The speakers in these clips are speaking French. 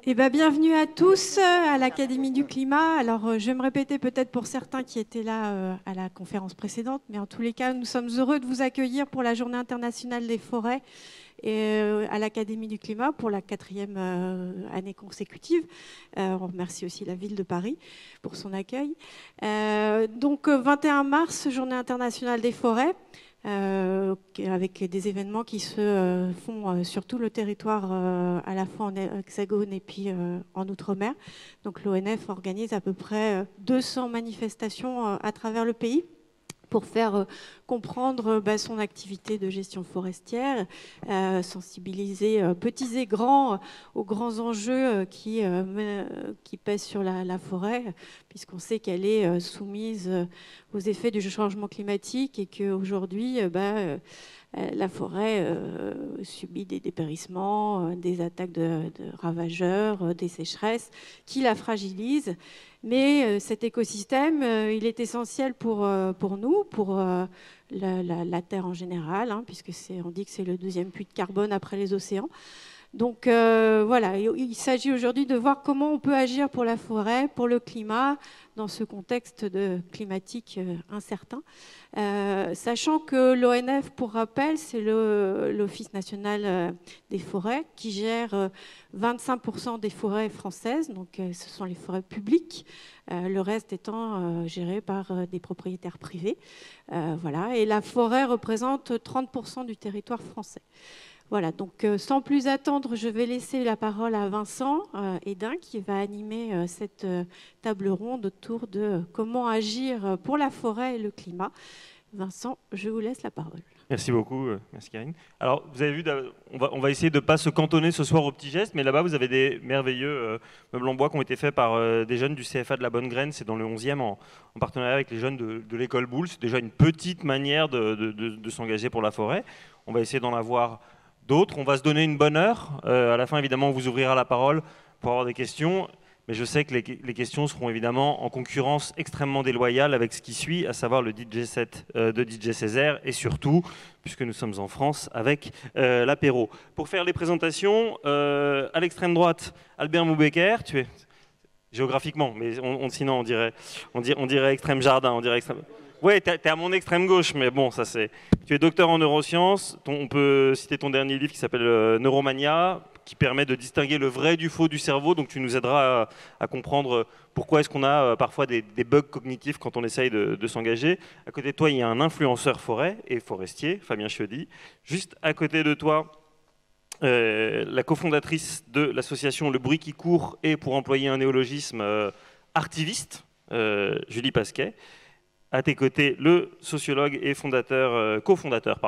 Eh ben, bienvenue à tous à l'Académie du Climat. Alors, je vais me répéter peut-être pour certains qui étaient là à la conférence précédente, mais en tous les cas, nous sommes heureux de vous accueillir pour la Journée internationale des forêts et à l'Académie du Climat pour la 4e année consécutive. On remercie aussi la ville de Paris pour son accueil. Donc, 21 mars, Journée internationale des forêts. Avec des événements qui se font sur tout le territoire, à la fois en Hexagone et puis en Outre-mer. Donc l'ONF organise à peu près 200 manifestations à travers le pays pour faire comprendre son activité de gestion forestière, sensibiliser petits et grands aux grands enjeux qui pèsent sur la forêt, puisqu'on sait qu'elle est soumise aux effets du changement climatique et qu'aujourd'hui, la forêt subit des dépérissements, des attaques de ravageurs, des sécheresses qui la fragilisent. Mais cet écosystème, il est essentiel pour nous, pour la Terre en général, hein, puisque on dit que c'est le 2e puits de carbone après les océans. Donc voilà, il s'agit aujourd'hui de voir comment on peut agir pour la forêt, pour le climat, dans ce contexte climatique incertain. Sachant que l'ONF, pour rappel, c'est l'Office national des forêts qui gère 25% des forêts françaises, donc ce sont les forêts publiques, le reste étant géré par des propriétaires privés. Voilà. Et la forêt représente 30% du territoire français. Voilà, donc sans plus attendre, je vais laisser la parole à Vincent Hédin qui va animer cette table ronde autour de comment agir pour la forêt et le climat. Vincent, je vous laisse la parole. Merci beaucoup, merci Karine. Alors, vous avez vu, on va essayer de ne pas se cantonner ce soir aux petits gestes, mais là-bas, vous avez des merveilleux meubles en bois qui ont été faits par des jeunes du CFA de la Bonne Graine. C'est dans le 11e, en partenariat avec les jeunes de l'école Boulle. C'est déjà une petite manière de s'engager pour la forêt. On va essayer d'en avoir d'autres. On va se donner une bonne heure. À la fin, évidemment, on vous ouvrira la parole pour avoir des questions. Mais je sais que les questions seront évidemment en concurrence extrêmement déloyale avec ce qui suit, à savoir le DJ set de DJ Césaire et surtout, puisque nous sommes en France, avec l'apéro. Pour faire les présentations, à l'extrême droite, Albert Moubeker, tu es géographiquement, mais sinon on dirait extrême jardin, on dirait extrême... Ouais, t'es à mon extrême gauche, mais bon, ça c'est... Tu es docteur en neurosciences, on peut citer ton dernier livre qui s'appelle Neuromania, qui permet de distinguer le vrai du faux du cerveau, donc tu nous aideras à comprendre pourquoi est-ce qu'on a parfois des bugs cognitifs quand on essaye de s'engager. À côté de toi, il y a un influenceur forêt et forestier, Fabien Chiodi. Juste à côté de toi, la cofondatrice de l'association Le Bruit qui court et, pour employer un néologisme, artiviste, Julie Pasquet. À tes côtés, le sociologue et cofondateur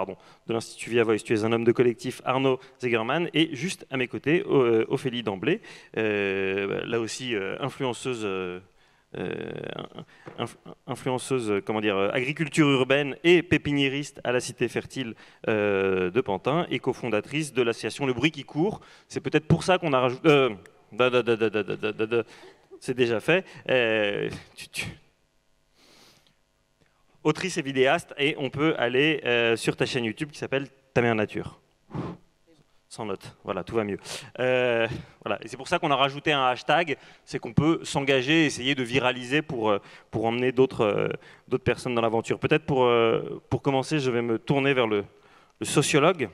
de l'Institut Via Voice. Tu es un homme de collectif, Arnaud Zegerman. Et juste à mes côtés, Ophélie Damblé, là aussi influenceuse, agriculture urbaine et pépiniériste à la Cité Fertile de Pantin et cofondatrice de l'association Le Bruit qui court. C'est peut-être pour ça qu'on a rajouté... c'est déjà fait. Autrice et vidéaste, et on peut aller sur ta chaîne YouTube qui s'appelle Ta Mère Nature. Sans note, voilà, tout va mieux. Voilà. Et c'est pour ça qu'on a rajouté un hashtag, c'est qu'on peut s'engager, essayer de viraliser pour emmener d'autres personnes dans l'aventure. Peut-être pour commencer, je vais me tourner vers le sociologue.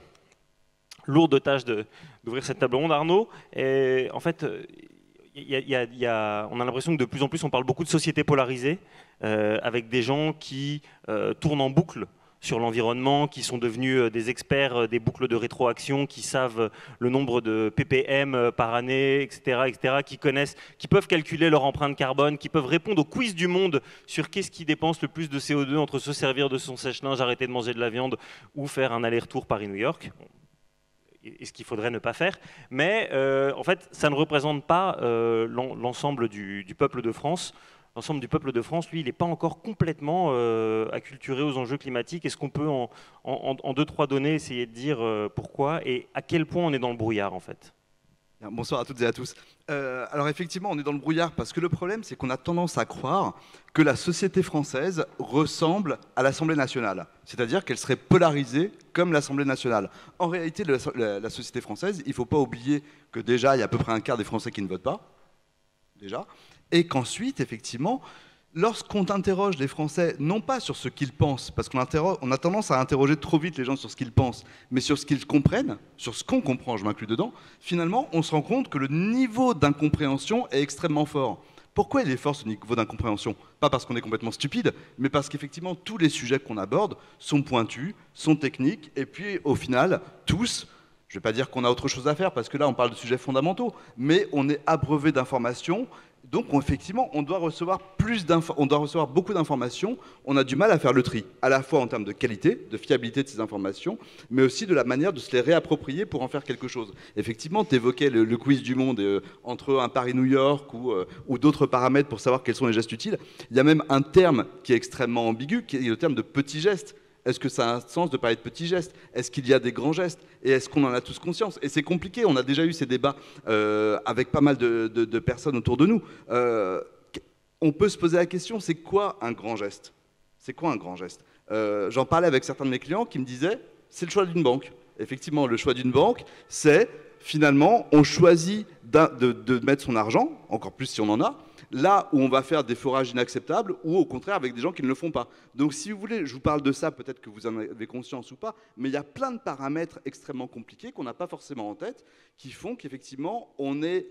Lourde tâche d'ouvrir cette table ronde, Arnaud. Et en fait, on a l'impression que de plus en plus on parle beaucoup de société polarisée, avec des gens qui tournent en boucle sur l'environnement, qui sont devenus des experts des boucles de rétroaction, qui savent le nombre de ppm par année, etc., qui peuvent calculer leur empreinte carbone, qui peuvent répondre au quiz du monde sur qu'est-ce qui dépense le plus de CO2 entre se servir de son sèche-linge, arrêter de manger de la viande ou faire un aller-retour Paris-New York. Et ce qu'il faudrait ne pas faire, mais en fait, ça ne représente pas l'ensemble du peuple de France. L'ensemble du peuple de France, lui, il n'est pas encore complètement acculturé aux enjeux climatiques. Est-ce qu'on peut, en deux, trois données, essayer de dire pourquoi et à quel point on est dans le brouillard, en fait? Bonsoir à toutes et à tous. Alors effectivement, on est dans le brouillard parce que le problème, c'est qu'on a tendance à croire que la société française ressemble à l'Assemblée nationale. C'est-à-dire qu'elle serait polarisée comme l'Assemblée nationale. En réalité, la société française, il ne faut pas oublier que déjà, il y a à peu près un quart des Français qui ne votent pas. Déjà. Et qu'ensuite, effectivement, lorsqu'on interroge les Français, non pas sur ce qu'ils pensent, parce qu'on a tendance à interroger trop vite les gens sur ce qu'ils pensent, mais sur ce qu'ils comprennent, sur ce qu'on comprend, je m'inclus dedans, finalement, on se rend compte que le niveau d'incompréhension est extrêmement fort. Pourquoi il est fort ce niveau d'incompréhension? Pas parce qu'on est complètement stupide, mais parce qu'effectivement, tous les sujets qu'on aborde sont pointus, sont techniques, et puis au final, tous, je ne vais pas dire qu'on a autre chose à faire, parce que là, on parle de sujets fondamentaux, mais on est abreuvé d'informations. Donc, effectivement, on doit recevoir beaucoup d'informations. On a du mal à faire le tri, à la fois en termes de qualité, de fiabilité de ces informations, mais aussi de la manière de se les réapproprier pour en faire quelque chose. Effectivement, tu évoquais le quiz du monde entre un Paris-New York ou d'autres paramètres pour savoir quels sont les gestes utiles. Il y a même un terme qui est extrêmement ambigu, qui est le terme de petit geste. Est-ce que ça a un sens de parler de petits gestes? Est-ce qu'il y a des grands gestes? Et est-ce qu'on en a tous conscience? Et c'est compliqué, on a déjà eu ces débats avec pas mal de personnes autour de nous. On peut se poser la question, c'est quoi un grand geste? C'est quoi un grand geste? J'en parlais avec certains de mes clients qui me disaient, c'est le choix d'une banque. Effectivement, le choix d'une banque, c'est finalement, on choisit de mettre son argent, encore plus si on en a, là où on va faire des forages inacceptables ou au contraire avec des gens qui ne le font pas. Donc si vous voulez, je vous parle de ça, peut-être que vous en avez conscience ou pas, mais il y a plein de paramètres extrêmement compliqués qu'on n'a pas forcément en tête qui font qu'effectivement on est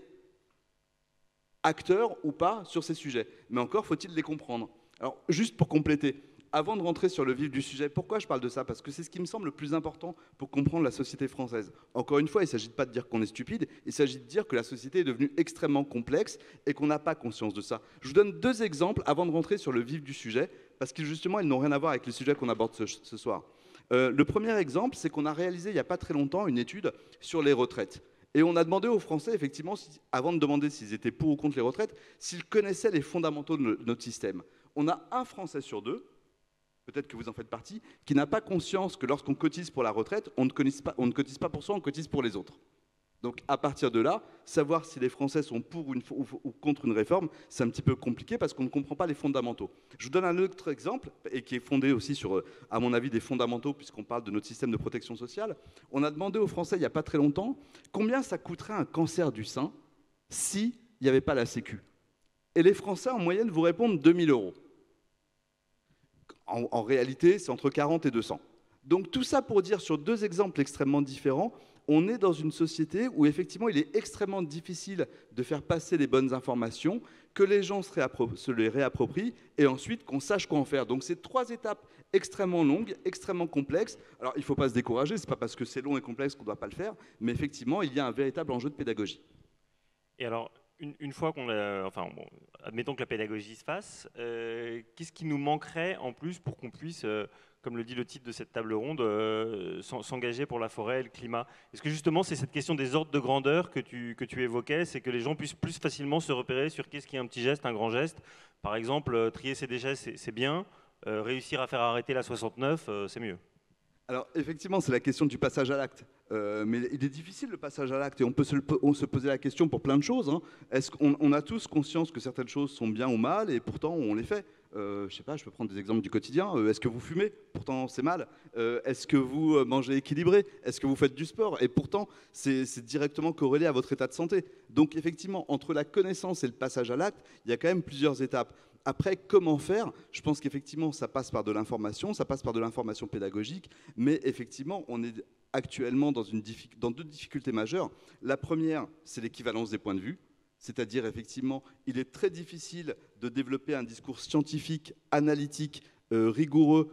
acteur ou pas sur ces sujets. Mais encore faut-il les comprendre. Alors juste pour compléter, avant de rentrer sur le vif du sujet, pourquoi je parle de ça? Parce que c'est ce qui me semble le plus important pour comprendre la société française. Encore une fois, il ne s'agit pas de dire qu'on est stupide, il s'agit de dire que la société est devenue extrêmement complexe et qu'on n'a pas conscience de ça. Je vous donne deux exemples avant de rentrer sur le vif du sujet, parce que justement, ils n'ont rien à voir avec les sujets qu'on aborde ce soir. Le premier exemple, c'est qu'on a réalisé il n'y a pas très longtemps une étude sur les retraites. Et on a demandé aux Français, effectivement, avant de demander s'ils étaient pour ou contre les retraites, s'ils connaissaient les fondamentaux de notre système. On a un Français sur deux, peut-être que vous en faites partie, qui n'a pas conscience que lorsqu'on cotise pour la retraite, on ne cotise pas pour soi, on cotise pour les autres. Donc à partir de là, savoir si les Français sont pour ou contre une réforme, c'est un petit peu compliqué parce qu'on ne comprend pas les fondamentaux. Je vous donne un autre exemple, et qui est fondé aussi sur, à mon avis, des fondamentaux, puisqu'on parle de notre système de protection sociale. On a demandé aux Français, il n'y a pas très longtemps, combien ça coûterait un cancer du sein s'il n'y avait pas la Sécu. Et les Français, en moyenne, vous répondent 2 000 €. En réalité, c'est entre 40 et 200. Donc tout ça pour dire, sur deux exemples extrêmement différents, on est dans une société où effectivement il est extrêmement difficile de faire passer les bonnes informations, que les gens se les réapproprient et ensuite qu'on sache quoi en faire. Donc c'est trois étapes extrêmement longues, extrêmement complexes. Alors il ne faut pas se décourager, ce n'est pas parce que c'est long et complexe qu'on ne doit pas le faire, mais effectivement il y a un véritable enjeu de pédagogie. Et alors, une fois qu'on a, enfin, bon, admettons que la pédagogie se fasse, qu'est-ce qui nous manquerait en plus pour qu'on puisse, comme le dit le titre de cette table ronde, s'engager pour la forêt et le climat? Est-ce que justement c'est cette question des ordres de grandeur que tu évoquais, c'est que les gens puissent plus facilement se repérer sur qu'est-ce qui est un petit geste, un grand geste? Par exemple, trier ses déchets, c'est bien, réussir à faire arrêter la 69, c'est mieux. Alors effectivement, c'est la question du passage à l'acte. Mais il est difficile le passage à l'acte et on peut se poser la question pour plein de choses. Hein. Est-ce qu'on a tous conscience que certaines choses sont bien ou mal et pourtant on les fait? Je sais pas, je peux prendre des exemples du quotidien. Est-ce que vous fumez? Pourtant c'est mal. Est-ce que vous mangez équilibré? Est-ce que vous faites du sport? Et pourtant c'est directement corrélé à votre état de santé. Donc effectivement, entre la connaissance et le passage à l'acte, il y a quand même plusieurs étapes. Après, comment faire? Je pense qu'effectivement, ça passe par de l'information, ça passe par de l'information pédagogique, mais effectivement, on est actuellement dans deux difficultés majeures. La première, c'est l'équivalence des points de vue, c'est-à-dire, effectivement, il est très difficile de développer un discours scientifique, analytique, rigoureux,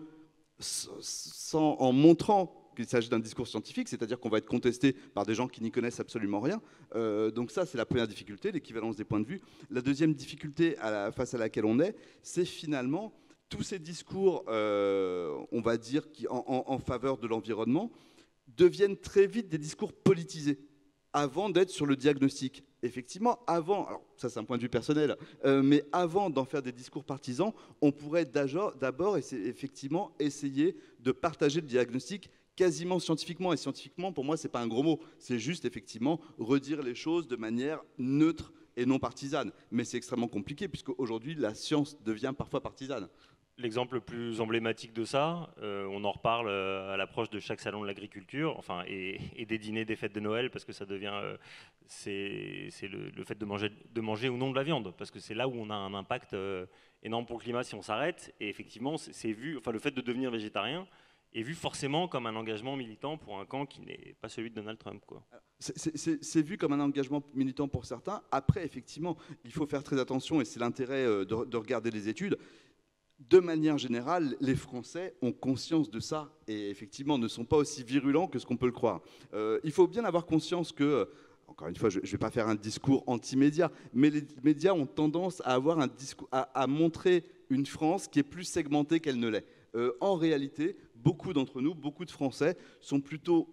en montrant qu'il s'agit d'un discours scientifique, c'est-à-dire qu'on va être contesté par des gens qui n'y connaissent absolument rien. Donc ça, c'est la première difficulté, l'équivalence des points de vue. La deuxième difficulté face à laquelle on est, c'est finalement tous ces discours, on va dire, qui, en faveur de l'environnement, deviennent très vite des discours politisés, avant d'être sur le diagnostic. Effectivement, avant, alors ça c'est un point de vue personnel, mais avant d'en faire des discours partisans, on pourrait d'abord effectivement essayer de partager le diagnostic. quasiment scientifiquement. Et scientifiquement, pour moi, c'est pas un gros mot. C'est juste, effectivement, redire les choses de manière neutre et non partisane. Mais c'est extrêmement compliqué, puisque aujourd'hui, la science devient parfois partisane. L'exemple le plus emblématique de ça, on en reparle à l'approche de chaque salon de l'agriculture, enfin, et des dîners, des fêtes de Noël, parce que ça devient, c'est le fait de manger ou non de la viande, parce que c'est là où on a un impact énorme pour le climat si on s'arrête. Et effectivement, c'est vu, enfin, le fait de devenir végétarien est vu forcément comme un engagement militant pour un camp qui n'est pas celui de Donald Trump, quoi. C'est vu comme un engagement militant pour certains. Après, effectivement, il faut faire très attention, et c'est l'intérêt de regarder les études. De manière générale, les Français ont conscience de ça et effectivement ne sont pas aussi virulents que ce qu'on peut le croire. Il faut bien avoir conscience que, encore une fois, je ne vais pas faire un discours anti-média, mais les médias ont tendance à avoir un discours, à montrer une France qui est plus segmentée qu'elle ne l'est. En réalité, beaucoup d'entre nous, beaucoup de Français, sont plutôt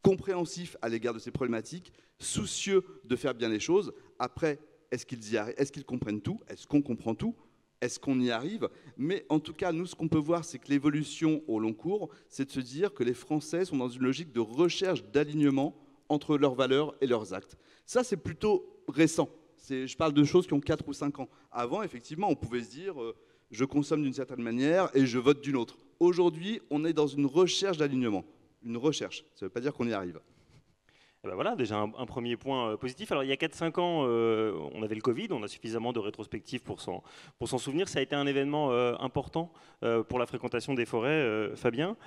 compréhensifs à l'égard de ces problématiques, soucieux de faire bien les choses. Après, est-ce qu'ils y arrivent ? Est-ce qu'ils comprennent tout ? Est-ce qu'on comprend tout ? Est-ce qu'on y arrive? Mais en tout cas, nous, ce qu'on peut voir, c'est que l'évolution au long cours, c'est de se dire que les Français sont dans une logique de recherche d'alignement entre leurs valeurs et leurs actes. Ça, c'est plutôt récent. Je parle de choses qui ont 4 ou 5 ans. Avant, effectivement, on pouvait se dire je consomme d'une certaine manière et je vote d'une autre. Aujourd'hui, on est dans une recherche d'alignement. Une recherche. Ça ne veut pas dire qu'on y arrive. Et ben voilà, déjà un premier point positif. Alors il y a 4-5 ans, on avait le Covid, on a suffisamment de rétrospectives pour s'en souvenir. Ça a été un événement important pour la fréquentation des forêts, Fabien.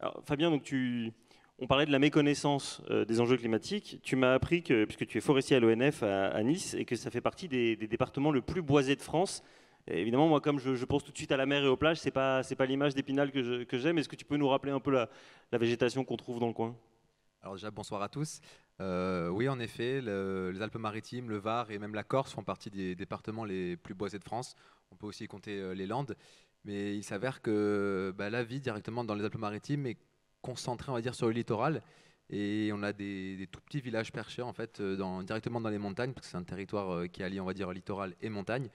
Alors, Fabien, donc on parlait de la méconnaissance des enjeux climatiques. Tu m'as appris que, puisque tu es forestier à l'ONF à Nice, et que ça fait partie des départements le plus boisés de France. Et évidemment, moi, comme je pense tout de suite à la mer et aux plages, c'est pas l'image d'Épinal que j'aime. Est-ce que tu peux nous rappeler un peu la végétation qu'on trouve dans le coin ? Alors déjà, bonsoir à tous. Oui, en effet, les Alpes-Maritimes, le Var et même la Corse font partie des départements les plus boisés de France. On peut aussi y compter les Landes. Mais il s'avère que la vie directement dans les Alpes-Maritimes est concentrée, on va dire, sur le littoral. Et on a des tout petits villages perchés, en fait, directement dans les montagnes, parce que c'est un territoire qui allie, on va dire, littoral et montagne.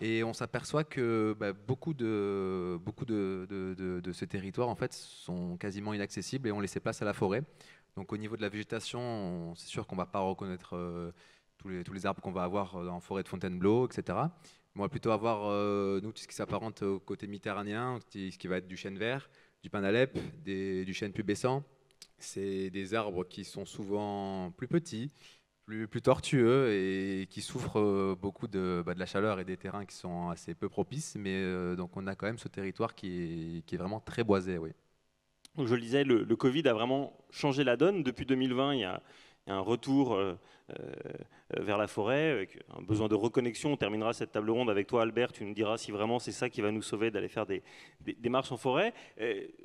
Et on s'aperçoit que beaucoup de ces territoires, en fait, sont quasiment inaccessibles et ont laissé place à la forêt. Donc au niveau de la végétation, c'est sûr qu'on ne va pas reconnaître tous les arbres qu'on va avoir en forêt de Fontainebleau, etc. On va plutôt avoir, nous, tout ce qui s'apparente au côté méditerranéen, ce qui va être du chêne vert, du pin d'Alep, du chêne pubescent. C'est des arbres qui sont souvent plus petits, plus tortueux et qui souffrent beaucoup de la chaleur et des terrains qui sont assez peu propices. Mais donc on a quand même ce territoire qui est vraiment très boisé, oui. Donc je le disais, le Covid a vraiment changé la donne. Depuis 2020, il y a un retour vers la forêt, avec un besoin de reconnexion. On terminera cette table ronde avec toi, Albert. Tu nous diras si vraiment c'est ça qui va nous sauver d'aller faire des marches en forêt.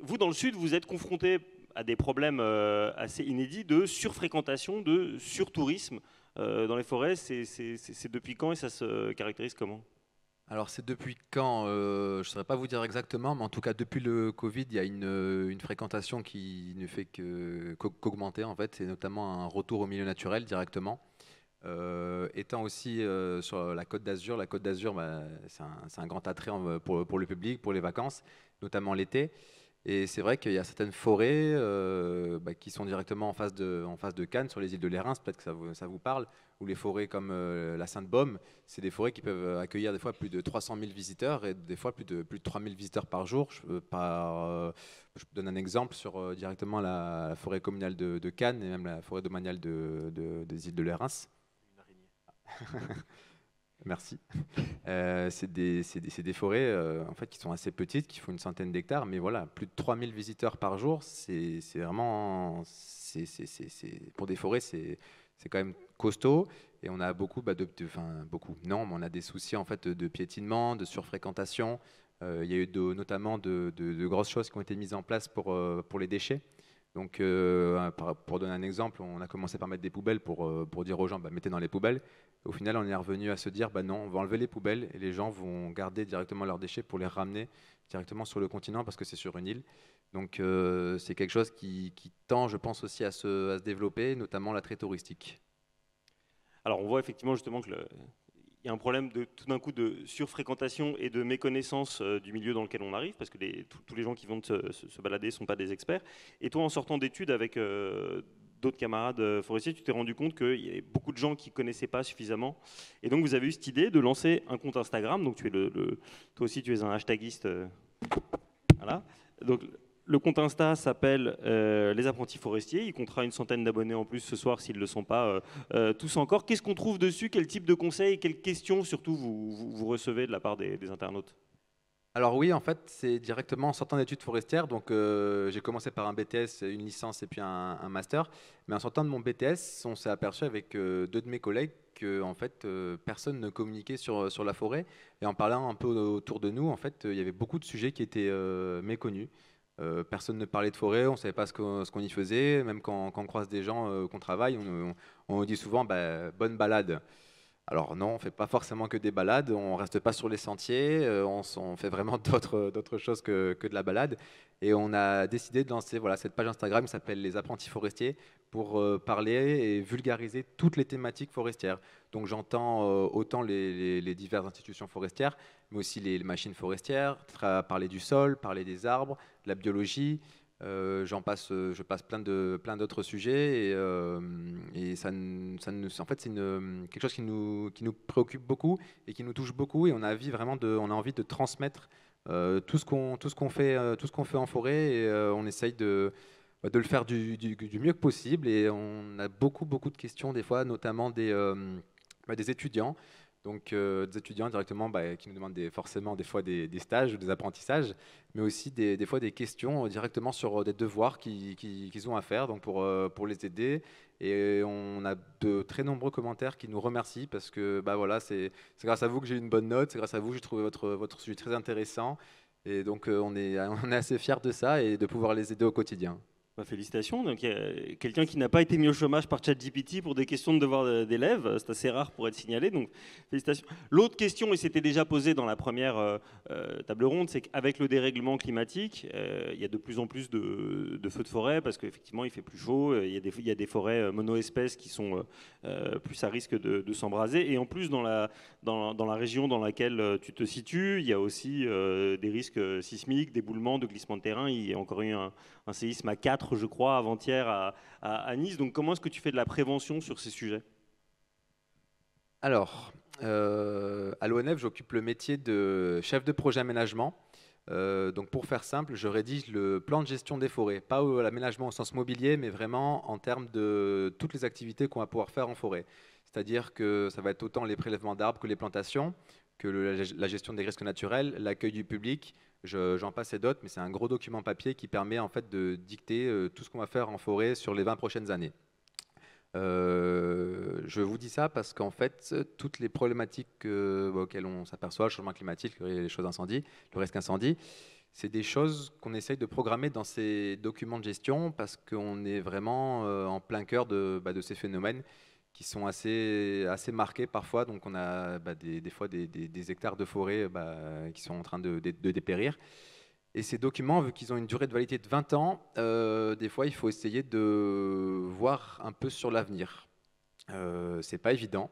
Vous, dans le Sud, vous êtes confrontés à des problèmes assez inédits de surfréquentation, de surtourisme dans les forêts. C'est depuis quand et ça se caractérise comment ? Alors c'est depuis quand je ne saurais pas vous dire exactement, mais en tout cas depuis le Covid, il y a une fréquentation qui ne fait qu'augmenter en fait, et notamment un retour au milieu naturel directement. Étant aussi sur la Côte d'Azur, c'est un grand attrait pour le public, pour les vacances, notamment l'été. Et c'est vrai qu'il y a certaines forêts qui sont directement en face de Cannes, sur les îles de Lérins, peut-être que ça vous parle, ou les forêts comme la Sainte-Baume, c'est des forêts qui peuvent accueillir des fois plus de 300 000 visiteurs et des fois plus de 3 000 visiteurs par jour. Je vous donne un exemple sur directement la forêt communale de Cannes et même la forêt domaniale des îles de Lérins. Une araignée. Merci. C'est des forêts en fait, qui sont assez petites, qui font une centaine d'hectares, mais voilà, plus de 3000 visiteurs par jour, c'est vraiment, pour des forêts, c'est quand même costaud. Et on a beaucoup, non, mais on a des soucis en fait, de piétinement, de surfréquentation. Il y a eu notamment de grosses choses qui ont été mises en place pour les déchets. Donc, pour donner un exemple, on a commencé par mettre des poubelles pour dire aux gens, mettez dans les poubelles. Au final, on est revenu à se dire, non, on va enlever les poubelles et les gens vont garder directement leurs déchets pour les ramener directement sur le continent parce que c'est sur une île. Donc, c'est quelque chose qui tend, je pense, aussi à se développer, notamment l'attrait touristique. Alors, on voit effectivement justement qu'il y a un problème tout d'un coup de surfréquentation et de méconnaissance du milieu dans lequel on arrive, parce que tous les gens qui vont se balader ne sont pas des experts. Et toi, en sortant d'études avec d'autres camarades forestiers, tu t'es rendu compte qu'il y avait beaucoup de gens qui ne connaissaient pas suffisamment. Et donc, vous avez eu cette idée de lancer un compte Instagram. Donc, toi aussi, tu es un hashtagiste. Voilà. Donc, le compte Insta s'appelle Les Apprentis Forestiers. Il comptera une centaine d'abonnés en plus ce soir s'ils ne le sont pas tous encore. Qu'est-ce qu'on trouve dessus? Quel type de conseils et quelles questions surtout vous recevez de la part des internautes? Alors oui, en fait, c'est directement en sortant d'études forestières. Donc j'ai commencé par un BTS, une licence et puis un master. Mais en sortant de mon BTS, on s'est aperçu avec deux de mes collègues que en fait, personne ne communiquait sur la forêt. Et en parlant un peu autour de nous, en fait, il y avait beaucoup de sujets qui étaient méconnus. Personne ne parlait de forêt, on ne savait pas ce qu'on y faisait. Même quand on croise des gens qu'on travaille, on dit souvent bah, bonne balade. Alors non, on ne fait pas forcément que des balades, on ne reste pas sur les sentiers, on fait vraiment d'autres choses que de la balade. Et on a décidé de lancer voilà, cette page Instagram qui s'appelle Les Apprentis Forestiers pour parler et vulgariser toutes les thématiques forestières. Donc j'entends autant les diverses institutions forestières, mais aussi les machines forestières, parler du sol, parler des arbres, de la biologie. Je passe plein d'autres sujets et en fait c'est quelque chose qui nous préoccupe beaucoup et qui nous touche beaucoup et on a envie de transmettre tout ce qu'on fait en forêt et on essaye de le faire du mieux que possible et on a beaucoup de questions des fois, notamment des étudiants. Donc des étudiants directement qui nous demandent forcément des fois des stages ou des apprentissages, mais aussi des fois des questions directement sur des devoirs qu'ils ont à faire donc pour les aider. Et on a de très nombreux commentaires qui nous remercient parce que bah, voilà, c'est grâce à vous que j'ai eu une bonne note, c'est grâce à vous que j'ai trouvé votre sujet très intéressant. Et donc on est assez fiers de ça et de pouvoir les aider au quotidien. Bah, félicitations. Donc, il y a quelqu'un qui n'a pas été mis au chômage par ChatGPT pour des questions de devoirs d'élèves. C'est assez rare pour être signalé. Donc, félicitations. L'autre question, et c'était déjà posé dans la première table ronde, c'est qu'avec le dérèglement climatique, il y a de plus en plus de feux de forêt parce qu'effectivement, il fait plus chaud. Il y a des forêts monoespèces qui sont plus à risque de s'embraser. Et en plus, dans la région dans laquelle tu te situes, il y a aussi des risques sismiques, d'éboulements, de glissements de terrain. Il y a encore eu un séisme à 4, je crois, avant-hier à Nice. Donc comment est-ce que tu fais de la prévention sur ces sujets? Alors, à l'ONF, j'occupe le métier de chef de projet aménagement. Donc pour faire simple, je rédige le plan de gestion des forêts, pas l'aménagement au sens mobilier, mais vraiment en termes de toutes les activités qu'on va pouvoir faire en forêt. C'est-à-dire que ça va être autant les prélèvements d'arbres que les plantations, que la gestion des risques naturels, l'accueil du public, j'en passe et d'autres, mais c'est un gros document papier qui permet en fait de dicter tout ce qu'on va faire en forêt sur les 20 prochaines années. Je vous dis ça parce qu'en fait, toutes les problématiques auxquelles on s'aperçoit, le changement climatique, les choses incendie, le risque incendie, c'est des choses qu'on essaye de programmer dans ces documents de gestion parce qu'on est vraiment en plein cœur de ces phénomènes qui sont assez marqués parfois. Donc on a des fois des hectares de forêt qui sont en train de dépérir. Et ces documents, vu qu'ils ont une durée de validité de 20 ans, des fois, il faut essayer de voir un peu sur l'avenir. C'est pas évident.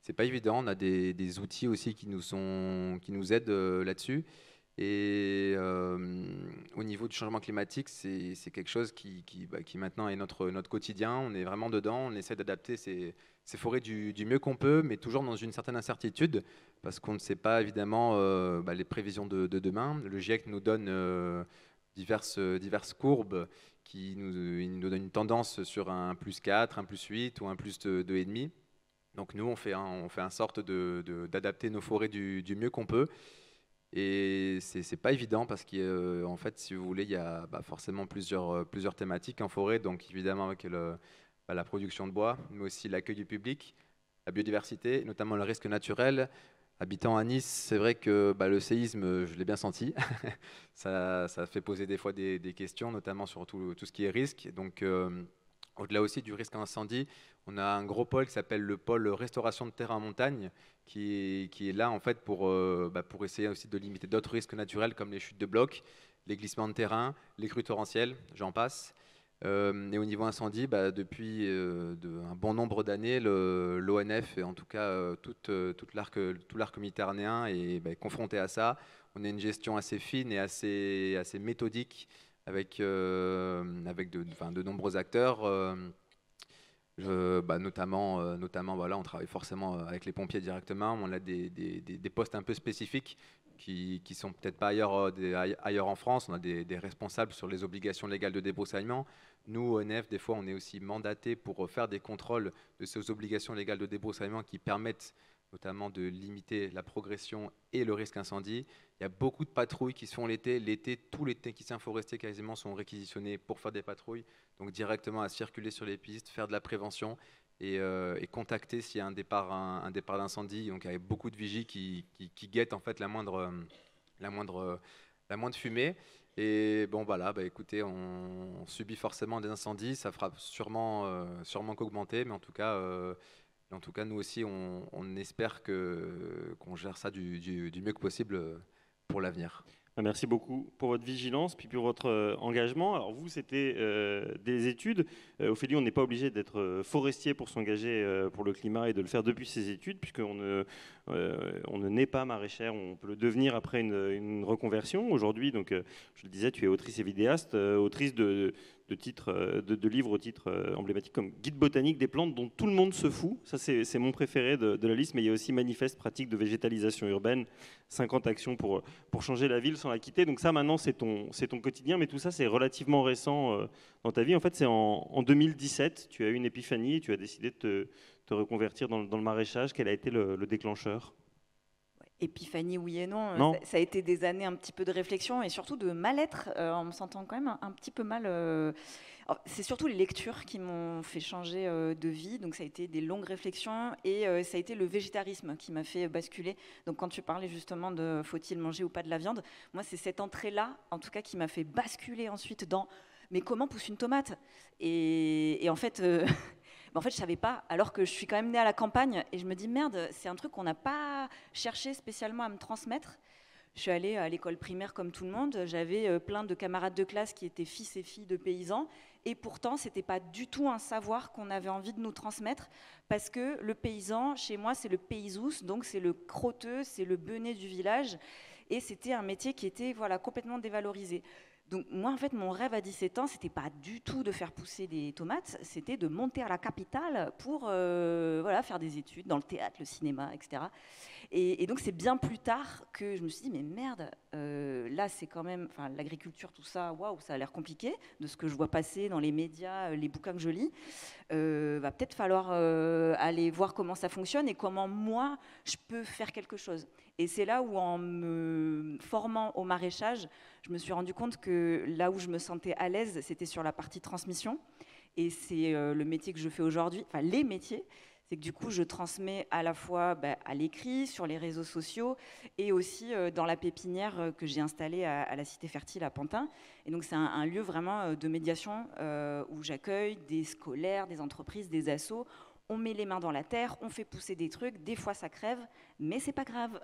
C'est pas évident. On a des outils aussi qui nous aident là-dessus. Et au niveau du changement climatique, c'est quelque chose qui maintenant est notre quotidien. On est vraiment dedans. On essaie d'adapter ces forêts du mieux qu'on peut, mais toujours dans une certaine incertitude, parce qu'on ne sait pas évidemment les prévisions de demain. Le GIEC nous donne diverses courbes il nous donne une tendance sur un +4, un +8 ou un +2,5. Donc nous, on fait en sorte d'adapter nos forêts du mieux qu'on peut. Et c'est pas évident parce qu'en fait, si vous voulez, il y a forcément plusieurs thématiques en forêt. Donc évidemment avec la production de bois, mais aussi l'accueil du public, la biodiversité, notamment le risque naturel. Habitant à Nice, c'est vrai que le séisme, je l'ai bien senti. Ça fait poser des fois des questions, notamment sur tout ce qui est risque. Donc au-delà aussi du risque incendie, on a un gros pôle qui s'appelle le pôle restauration de terrain en montagne, qui est là en fait pour essayer aussi de limiter d'autres risques naturels comme les chutes de blocs, les glissements de terrain, les crues torrentielles, j'en passe. Et au niveau incendie, depuis un bon nombre d'années, l'ONF et en tout cas tout l'arc méditerranéen est confronté à ça. On a une gestion assez fine et assez méthodique avec de nombreux acteurs. Notamment, voilà, on travaille forcément avec les pompiers directement. On a des postes un peu spécifiques qui sont peut-être pas ailleurs en France. On a des responsables sur les obligations légales de débroussaillement. Nous, ONF, des fois, on est aussi mandaté pour faire des contrôles de ces obligations légales de débroussaillement qui permettent notamment de limiter la progression et le risque incendie. Il y a beaucoup de patrouilles qui se font l'été. L'été, tous les techniciens forestiers quasiment sont réquisitionnés pour faire des patrouilles, donc directement à circuler sur les pistes, faire de la prévention et contacter s'il y a un départ d'incendie. Donc il y a beaucoup de vigies qui guettent en fait la moindre fumée. Et bon voilà, écoutez, on subit forcément des incendies, ça fera sûrement qu'augmenter, mais en tout cas, nous aussi, on espère qu'on gère ça du mieux que possible pour l'avenir. Merci beaucoup pour votre vigilance, puis pour votre engagement. Alors vous, c'était des études. Ophélie, on n'est pas obligé d'être forestier pour s'engager pour le climat et de le faire depuis ses études, puisqu'on ne naît pas maraîchère, on peut le devenir après une reconversion. Aujourd'hui, donc, je le disais, tu es autrice et vidéaste, autrice de livres au titre emblématique comme Guide botanique des plantes dont tout le monde se fout. Ça, c'est mon préféré de la liste, mais il y a aussi Manifeste pratique de végétalisation urbaine, 50 actions pour changer la ville sans la quitter. Donc ça, maintenant, c'est ton quotidien, mais tout ça, c'est relativement récent dans ta vie. En fait, c'est en 2017, tu as eu une épiphanie et tu as décidé de te reconvertir dans le maraîchage. Quel a été le déclencheur ? Épiphanie, oui et non. Non. Ça a été des années un petit peu de réflexion et surtout de mal-être, en me sentant quand même un petit peu mal. C'est surtout les lectures qui m'ont fait changer de vie. Donc ça a été des longues réflexions et ça a été le végétarisme qui m'a fait basculer. Donc quand tu parlais justement de faut-il manger ou pas de la viande, moi c'est cette entrée-là, en tout cas, qui m'a fait basculer ensuite dans mais comment pousse une tomate ? Et en fait... En fait, je ne savais pas, alors que je suis quand même née à la campagne. Et je me dis, merde, c'est un truc qu'on n'a pas cherché spécialement à me transmettre. Je suis allée à l'école primaire comme tout le monde. J'avais plein de camarades de classe qui étaient fils et filles de paysans. Et pourtant, ce n'était pas du tout un savoir qu'on avait envie de nous transmettre. Parce que le paysan, chez moi, c'est le paysous. Donc, c'est le crotteux, c'est le benet du village. Et c'était un métier qui était complètement dévalorisé. Donc moi, en fait, mon rêve à 17 ans, c'était pas du tout de faire pousser des tomates, c'était de monter à la capitale pour faire des études dans le théâtre, le cinéma, etc. Et donc c'est bien plus tard que je me suis dit, mais merde, là c'est quand même, l'agriculture, tout ça, waouh, ça a l'air compliqué, de ce que je vois passer dans les médias, les bouquins que je lis. Va peut-être falloir aller voir comment ça fonctionne et comment moi, je peux faire quelque chose. Et c'est là où, en me formant au maraîchage, je me suis rendu compte que là où je me sentais à l'aise, c'était sur la partie transmission. Et c'est le métier que je fais aujourd'hui, les métiers, c'est que du coup, je transmets à la fois à l'écrit, sur les réseaux sociaux, et aussi dans la pépinière que j'ai installée à la Cité Fertile à Pantin. Et donc, c'est un lieu vraiment de médiation où j'accueille des scolaires, des entreprises, des assos. On met les mains dans la terre, on fait pousser des trucs, des fois ça crève, mais c'est pas grave.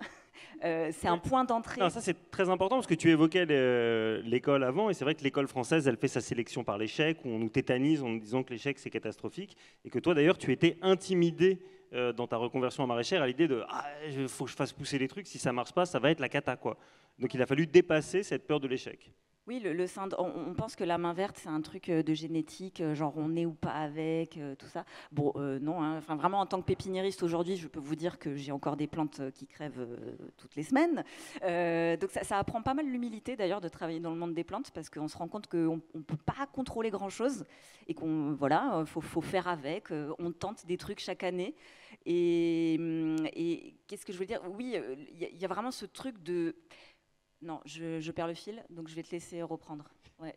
C'est un point d'entrée. Non, ça c'est très important parce que tu évoquais l'école avant, et c'est vrai que l'école française, elle fait sa sélection par l'échec, où on nous tétanise en nous disant que l'échec c'est catastrophique, et que toi d'ailleurs tu étais intimidé dans ta reconversion en maraîchère à l'idée de il faut que je fasse pousser les trucs, si ça marche pas, ça va être la cata, quoi. Donc il a fallu dépasser cette peur de l'échec. Oui, on pense que la main verte, c'est un truc de génétique, genre on est ou pas avec, tout ça. Bon, non, hein. Vraiment, en tant que pépiniériste aujourd'hui, je peux vous dire que j'ai encore des plantes qui crèvent toutes les semaines. Donc ça apprend pas mal l'humilité, d'ailleurs, de travailler dans le monde des plantes, parce qu'on se rend compte qu'on ne peut pas contrôler grand-chose, et faut faire avec. On tente des trucs chaque année. Et qu'est-ce que je veux dire ? Oui, il y a vraiment ce truc de... Non, je perds le fil, donc je vais te laisser reprendre. Ouais.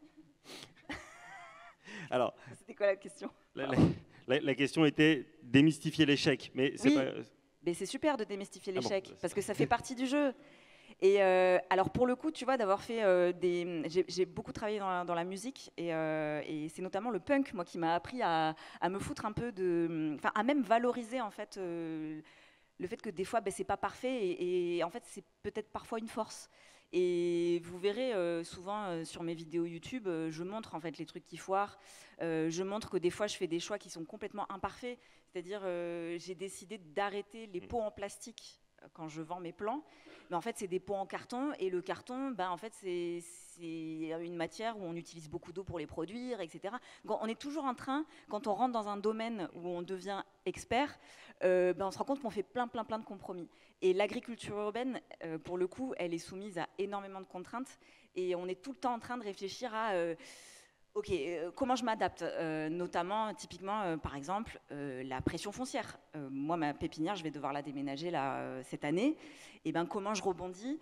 Alors, c'était quoi la question ? La question était démystifier l'échec, mais c'est pas... Mais c'est super de démystifier l'échec, parce que ça fait partie du jeu. Et alors pour le coup, tu vois, d'avoir fait j'ai beaucoup travaillé dans la musique, et c'est notamment le punk, moi, qui m'a appris à me foutre un peu à même valoriser en fait le fait que des fois, c'est pas parfait, et en fait, c'est peut-être parfois une force. Et vous verrez souvent sur mes vidéos YouTube, je montre en fait les trucs qui foirent. Je montre que des fois je fais des choix qui sont complètement imparfaits. C'est-à-dire j'ai décidé d'arrêter les pots en plastique quand je vends mes plants. Mais en fait c'est des pots en carton et le carton, en fait c'est une matière où on utilise beaucoup d'eau pour les produire, etc. Donc on est toujours en train, quand on rentre dans un domaine où on devient expert, on se rend compte qu'on fait plein de compromis. Et l'agriculture urbaine, pour le coup, elle est soumise à énormément de contraintes et on est tout le temps en train de réfléchir à ok, comment je m'adapte, notamment, typiquement, par exemple, la pression foncière. Moi, ma pépinière, je vais devoir la déménager là, cette année. Et comment je rebondis,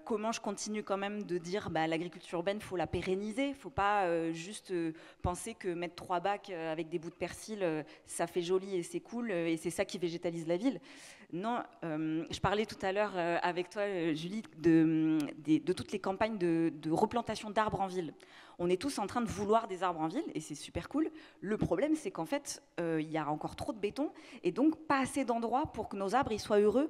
comment je continue quand même de dire l'agriculture urbaine, il faut la pérenniser. Il ne faut pas juste penser que mettre 3 bacs avec des bouts de persil, ça fait joli et c'est cool, et c'est ça qui végétalise la ville. Non, je parlais tout à l'heure avec toi, Julie, de toutes les campagnes de replantation d'arbres en ville. On est tous en train de vouloir des arbres en ville et c'est super cool. Le problème, c'est qu'en fait, il y a encore trop de béton et donc pas assez d'endroits pour que nos arbres ils soient heureux.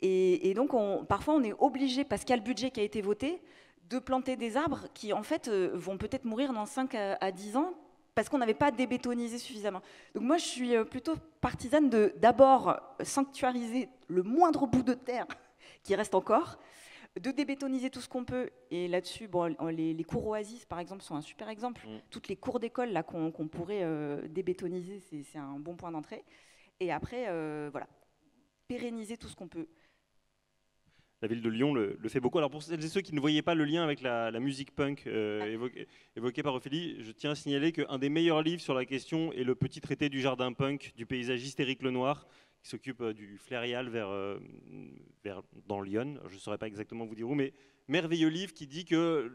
Et donc, parfois, on est obligé, parce qu'il y a le budget qui a été voté, de planter des arbres qui, en fait, vont peut-être mourir dans 5 à 10 ans parce qu'on n'avait pas débétonisé suffisamment. Donc moi, je suis plutôt partisane de d'abord sanctuariser le moindre bout de terre qui reste encore, de débétoniser tout ce qu'on peut. Et là-dessus, les cours Oasis, par exemple, sont un super exemple. Toutes les cours d'école là qu'on pourrait débétoniser, c'est un bon point d'entrée. Et après, pérenniser tout ce qu'on peut. La ville de Lyon le fait beaucoup. Alors pour celles et ceux qui ne voyaient pas le lien avec la musique punk évoquée par Ophélie, je tiens à signaler qu'un des meilleurs livres sur la question est le petit traité du jardin punk du paysagiste Éric Lenoir, qui s'occupe du Flérial dans Lyon. Je ne saurais pas exactement vous dire où, mais merveilleux livre qui dit que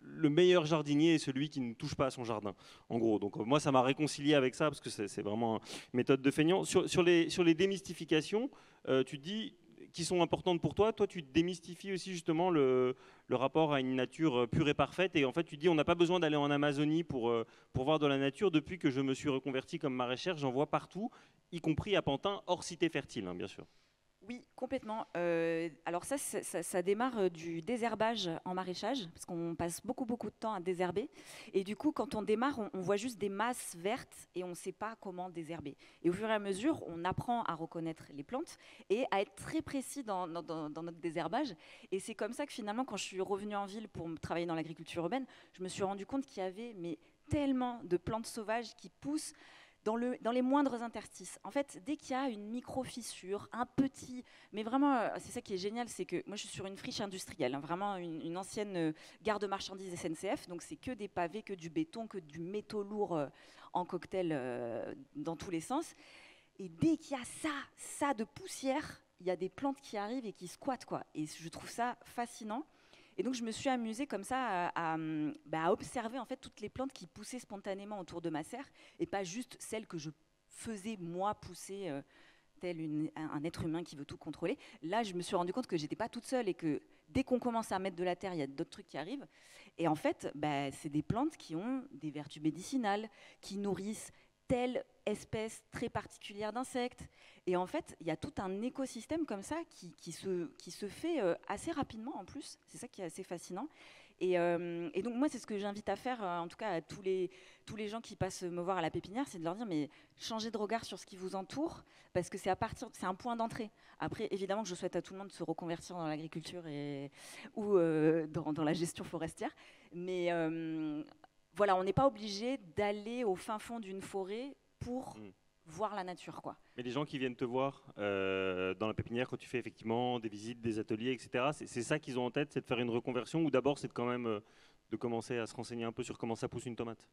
le meilleur jardinier est celui qui ne touche pas à son jardin, en gros. Donc moi, ça m'a réconcilié avec ça, parce que c'est vraiment une méthode de feignant. Sur les démystifications, tu dis qui sont importantes pour toi. Toi, tu démystifies aussi justement le rapport à une nature pure et parfaite. Et en fait, tu dis on n'a pas besoin d'aller en Amazonie pour voir de la nature. Depuis que je me suis reconverti comme maraîchère, j'en vois partout, y compris à Pantin, hors cité fertile, bien sûr. Oui, complètement. Alors ça démarre du désherbage en maraîchage, parce qu'on passe beaucoup de temps à désherber. Et du coup, quand on démarre, on voit juste des masses vertes et on ne sait pas comment désherber. Et au fur et à mesure, on apprend à reconnaître les plantes et à être très précis dans notre désherbage. Et c'est comme ça que finalement, quand je suis revenue en ville pour travailler dans l'agriculture urbaine, je me suis rendu compte qu'il y avait tellement de plantes sauvages qui poussent dans les moindres interstices. En fait, dès qu'il y a une micro-fissure, un petit... Mais vraiment, c'est ça qui est génial, c'est que moi, je suis sur une friche industrielle, vraiment une ancienne gare de marchandises SNCF, donc c'est que des pavés, que du béton, que du métaux lourd en cocktail dans tous les sens. Et dès qu'il y a ça de poussière, il y a des plantes qui arrivent et qui squattent, quoi. Et je trouve ça fascinant. Et donc, je me suis amusée comme ça à observer en fait toutes les plantes qui poussaient spontanément autour de ma serre et pas juste celles que je faisais moi pousser tel un être humain qui veut tout contrôler. Là, je me suis rendu compte que j'étais pas toute seule et que dès qu'on commence à mettre de la terre, il y a d'autres trucs qui arrivent. Et en fait, c'est des plantes qui ont des vertus médicinales, qui nourrissent telle espèce très particulière d'insectes. Et en fait, il y a tout un écosystème comme ça qui se fait assez rapidement en plus. C'est ça qui est assez fascinant. Et donc moi, c'est ce que j'invite à faire, en tout cas à tous les gens qui passent me voir à la pépinière, c'est de leur dire mais changez de regard sur ce qui vous entoure, parce que c'est un point d'entrée. Après, évidemment que je souhaite à tout le monde de se reconvertir dans l'agriculture ou dans la gestion forestière, mais voilà, on n'est pas obligé d'aller au fin fond d'une forêt pour voir la nature, quoi. Mais les gens qui viennent te voir dans la pépinière, quand tu fais effectivement des visites, des ateliers, etc., c'est ça qu'ils ont en tête, c'est de faire une reconversion, ou d'abord c'est quand même de commencer à se renseigner un peu sur comment ça pousse une tomate?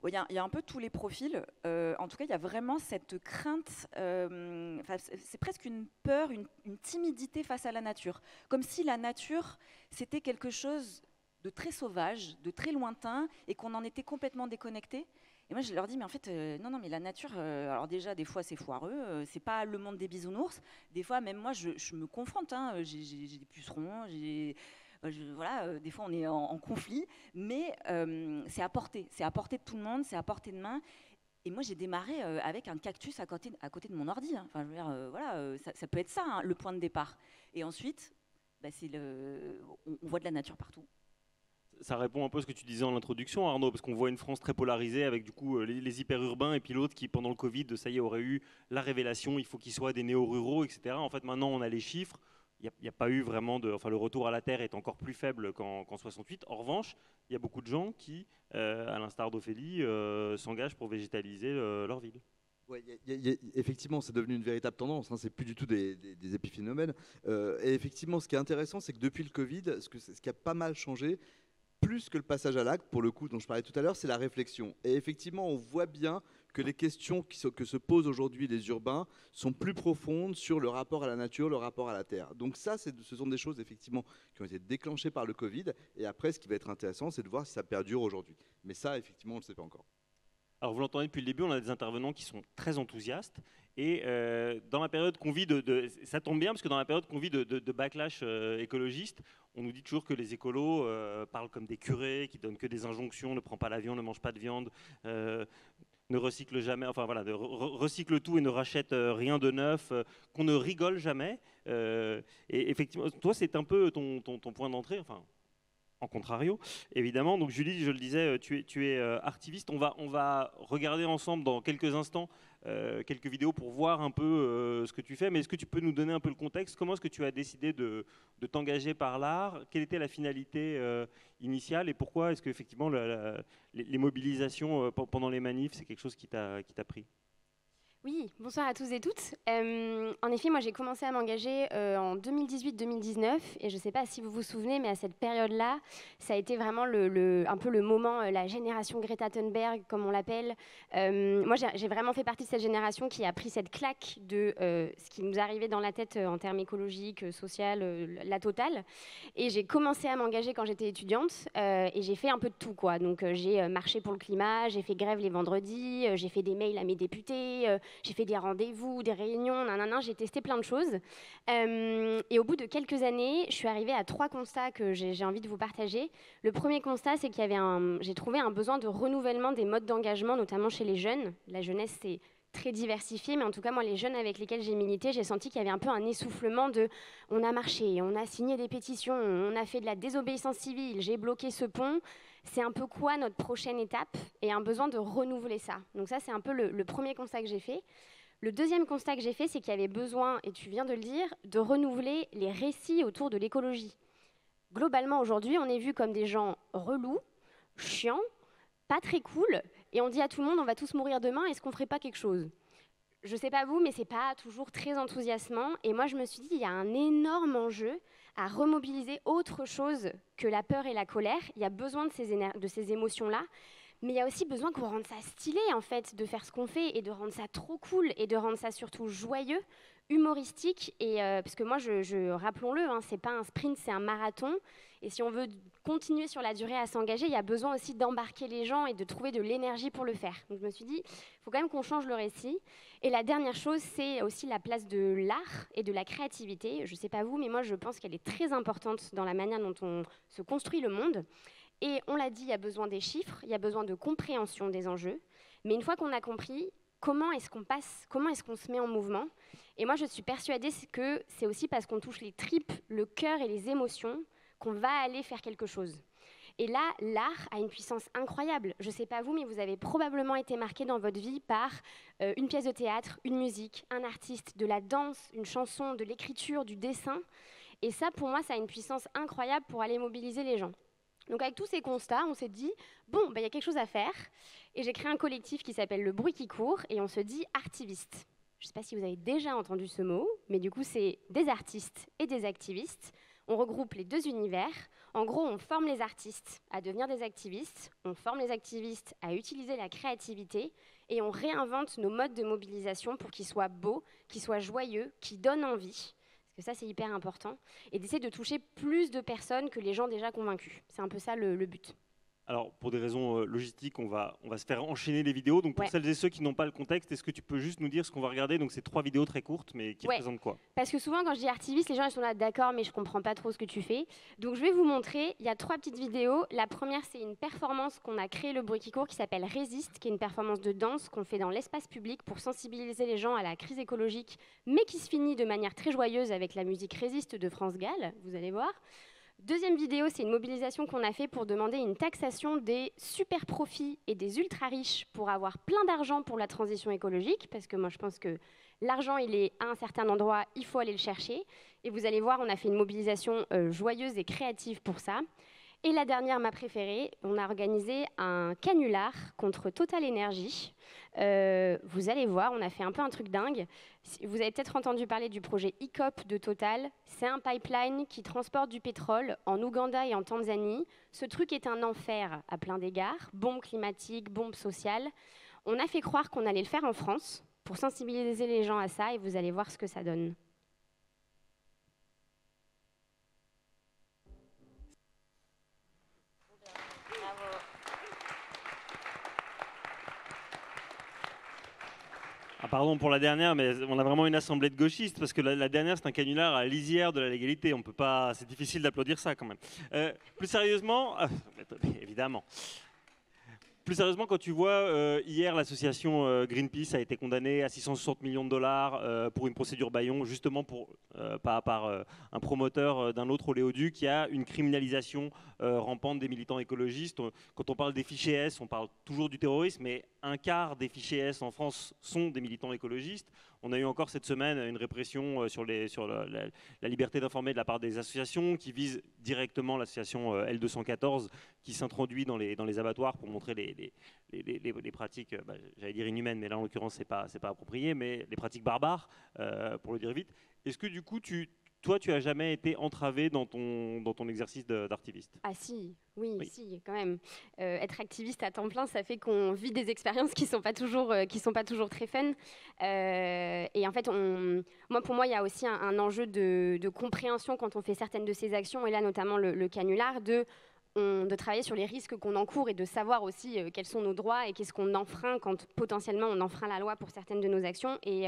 Il y a un peu tous les profils. En tout cas, il y a vraiment cette crainte, c'est presque une peur, une timidité face à la nature. Comme si la nature, c'était quelque chose de très sauvage, de très lointain, et qu'on en était complètement déconnecté. Et moi, je leur dis, mais en fait, non, mais la nature, alors déjà, des fois, c'est foireux, c'est pas le monde des bisounours. Des fois, même moi, je me confronte, j'ai des pucerons, voilà, des fois, on est en conflit, mais c'est à portée de tout le monde, c'est à portée de main. Et moi, j'ai démarré avec un cactus à côté de mon ordi. Enfin, je veux dire, voilà, ça peut être ça, le point de départ. Et ensuite, on voit de la nature partout. Ça répond un peu à ce que tu disais en introduction, Arnaud, parce qu'on voit une France très polarisée avec du coup les hyper-urbains et puis l'autre qui, pendant le Covid, ça y est, aurait eu la révélation, il faut qu'ils soient des néo-ruraux, etc. En fait, maintenant, on a les chiffres. Il n'y a pas eu vraiment de... Enfin, le retour à la Terre est encore plus faible qu'en 68. En revanche, il y a beaucoup de gens qui, à l'instar d'Ophélie, s'engagent pour végétaliser leur ville. Ouais, effectivement, c'est devenu une véritable tendance, hein, c'est plus du tout des épiphénomènes. Et effectivement, ce qui est intéressant, c'est que depuis le Covid, ce qui a pas mal changé, plus que le passage à l'acte, pour le coup, dont je parlais tout à l'heure, c'est la réflexion. Et effectivement, on voit bien que les questions que se posent aujourd'hui les urbains sont plus profondes sur le rapport à la nature, le rapport à la terre. Donc ça, ce sont des choses, effectivement, qui ont été déclenchées par le Covid. Et après, ce qui va être intéressant, c'est de voir si ça perdure aujourd'hui. Mais ça, effectivement, on ne le sait pas encore. Alors vous l'entendez depuis le début, on a des intervenants qui sont très enthousiastes et dans la période qu'on vit ça tombe bien parce que dans la période qu'on vit de backlash écologiste, on nous dit toujours que les écolos parlent comme des curés, qui donnent que des injonctions, ne prends pas l'avion, ne mange pas de viande, ne recycle jamais, enfin voilà, recycle tout et ne rachète rien de neuf, qu'on ne rigole jamais. Et effectivement, toi c'est un peu ton point d'entrée, enfin. En contrario, évidemment. Donc Julie, je le disais, tu es artiviste. On va regarder ensemble dans quelques instants quelques vidéos pour voir un peu ce que tu fais. Mais est-ce que tu peux nous donner un peu le contexte? Comment est-ce que tu as décidé de t'engager par l'art? Quelle était la finalité initiale? Et pourquoi est-ce qu'effectivement les mobilisations pendant les manifs, c'est quelque chose qui t'a pris? Oui, bonsoir à tous et toutes. En effet, moi j'ai commencé à m'engager en 2018-2019 et je ne sais pas si vous vous souvenez, mais à cette période-là, ça a été vraiment un peu le moment, la génération Greta Thunberg, comme on l'appelle. Moi j'ai vraiment fait partie de cette génération qui a pris cette claque de ce qui nous arrivait dans la tête en termes écologiques, social, la totale. Et j'ai commencé à m'engager quand j'étais étudiante et j'ai fait un peu de tout, quoi. Donc j'ai marché pour le climat, j'ai fait grève les vendredis, j'ai fait des mails à mes députés, j'ai fait des rendez-vous, des réunions, j'ai testé plein de choses. Et au bout de quelques années, je suis arrivée à 3 constats que j'ai envie de vous partager. Le premier constat, c'est qu'il y avait j'ai trouvé un besoin de renouvellement des modes d'engagement, notamment chez les jeunes. La jeunesse, c'est très diversifié, mais en tout cas, moi, les jeunes avec lesquels j'ai milité, j'ai senti qu'il y avait un peu un essoufflement de « on a marché, on a signé des pétitions, on a fait de la désobéissance civile, j'ai bloqué ce pont ». C'est un peu quoi notre prochaine étape et un besoin de renouveler ça. Donc ça, c'est un peu le premier constat que j'ai fait. Le deuxième constat que j'ai fait, c'est qu'il y avait besoin, et tu viens de le dire, de renouveler les récits autour de l'écologie. Globalement, aujourd'hui, on est vu comme des gens relous, chiants, pas très cool, et on dit à tout le monde, on va tous mourir demain, est-ce qu'on ferait pas quelque chose? Je sais pas vous, mais c'est pas toujours très enthousiasmant. Et moi, je me suis dit, il y a un énorme enjeu à remobiliser autre chose que la peur et la colère. Il y a besoin de ces émotions-là. Mais il y a aussi besoin qu'on rende ça stylé, en fait, de faire ce qu'on fait et de rendre ça trop cool et de rendre ça surtout joyeux, humoristique. Et parce que moi, rappelons-le, hein, c'est pas un sprint, c'est un marathon. Et si on veut continuer sur la durée à s'engager, il y a besoin aussi d'embarquer les gens et de trouver de l'énergie pour le faire. Donc je me suis dit, il faut quand même qu'on change le récit. Et la dernière chose, c'est aussi la place de l'art et de la créativité. Je sais pas vous, mais moi, je pense qu'elle est très importante dans la manière dont on se construit le monde. Et on l'a dit, il y a besoin des chiffres, il y a besoin de compréhension des enjeux. Mais une fois qu'on a compris, comment est-ce qu'on se met en mouvement? Et moi, je suis persuadée que c'est aussi parce qu'on touche les tripes, le cœur et les émotions qu'on va aller faire quelque chose. Et là, l'art a une puissance incroyable. Je ne sais pas vous, mais vous avez probablement été marqué dans votre vie par une pièce de théâtre, une musique, un artiste, de la danse, une chanson, de l'écriture, du dessin. Et ça, pour moi, ça a une puissance incroyable pour aller mobiliser les gens. Donc avec tous ces constats, on s'est dit, bon, il y a quelque chose à faire. Et j'ai créé un collectif qui s'appelle Le Bruit qui court, et on se dit artiviste. Je ne sais pas si vous avez déjà entendu ce mot, mais du coup, c'est des artistes et des activistes. On regroupe les deux univers. En gros, on forme les artistes à devenir des activistes, on forme les activistes à utiliser la créativité, et on réinvente nos modes de mobilisation pour qu'ils soient beaux, qu'ils soient joyeux, qu'ils donnent envie. Parce que ça, c'est hyper important, et d'essayer de toucher plus de personnes que les gens déjà convaincus. C'est un peu ça le but. Alors, pour des raisons logistiques, on va se faire enchaîner les vidéos. Donc, pour celles et ceux qui n'ont pas le contexte, est-ce que tu peux juste nous dire ce qu'on va regarder? Donc, c'est 3 vidéos très courtes, mais qui représentent quoi? Parce que souvent, quand je dis artiviste, les gens ils sont là, d'accord, mais je comprends pas trop ce que tu fais. Donc, je vais vous montrer. Il y a 3 petites vidéos. La première, c'est une performance qu'on a créée le Bruit qui court, qui s'appelle Résiste, qui est une performance de danse qu'on fait dans l'espace public pour sensibiliser les gens à la crise écologique, mais qui se finit de manière très joyeuse avec la musique Résiste de France Gall. Vous allez voir. Deuxième vidéo, c'est une mobilisation qu'on a fait pour demander une taxation des super profits et des ultra riches pour avoir plein d'argent pour la transition écologique, parce que moi je pense que l'argent il est à un certain endroit, il faut aller le chercher. Et vous allez voir, on a fait une mobilisation joyeuse et créative pour ça. Et la dernière, ma préférée, on a organisé un canular contre Total Energy. Vous allez voir, on a fait un peu un truc dingue. Vous avez peut-être entendu parler du projet ICOP de Total. C'est un pipeline qui transporte du pétrole en Ouganda et en Tanzanie. Ce truc est un enfer à plein d'égards. Bombe climatique, bombe sociale. On a fait croire qu'on allait le faire en France pour sensibiliser les gens à ça et vous allez voir ce que ça donne. Ah, pardon pour la dernière, mais on a vraiment une assemblée de gauchistes, parce que la dernière, c'est un canular à lisière de la légalité. On peut pas, c'est difficile d'applaudir ça quand même. Plus sérieusement, évidemment. Plus sérieusement, quand tu vois, hier, l'association Greenpeace a été condamnée à 660 millions de dollars pour une procédure bâillon, justement par un promoteur d'un autre oléoduc qui a une criminalisation rampante des militants écologistes. Quand on parle des fichiers S, on parle toujours du terrorisme, mais un quart des fichiers S en France sont des militants écologistes. On a eu encore cette semaine une répression sur la liberté d'informer de la part des associations qui visent directement l'association L214 qui s'introduit dans les abattoirs pour montrer les pratiques, j'allais dire inhumaines, mais là en l'occurrence c'est pas approprié, mais les pratiques barbares, pour le dire vite. Est-ce que du coup toi, tu as jamais été entravé dans ton exercice d'artiviste? Ah si, oui, si, quand même. Être activiste à temps plein, ça fait qu'on vit des expériences qui sont pas toujours très fun. Et en fait, pour moi, il y a aussi un enjeu de compréhension quand on fait certaines de ces actions, et là notamment le canular, de travailler sur les risques qu'on encourt et de savoir aussi quels sont nos droits et qu'est-ce qu'on enfreint quand potentiellement on enfreint la loi pour certaines de nos actions. Et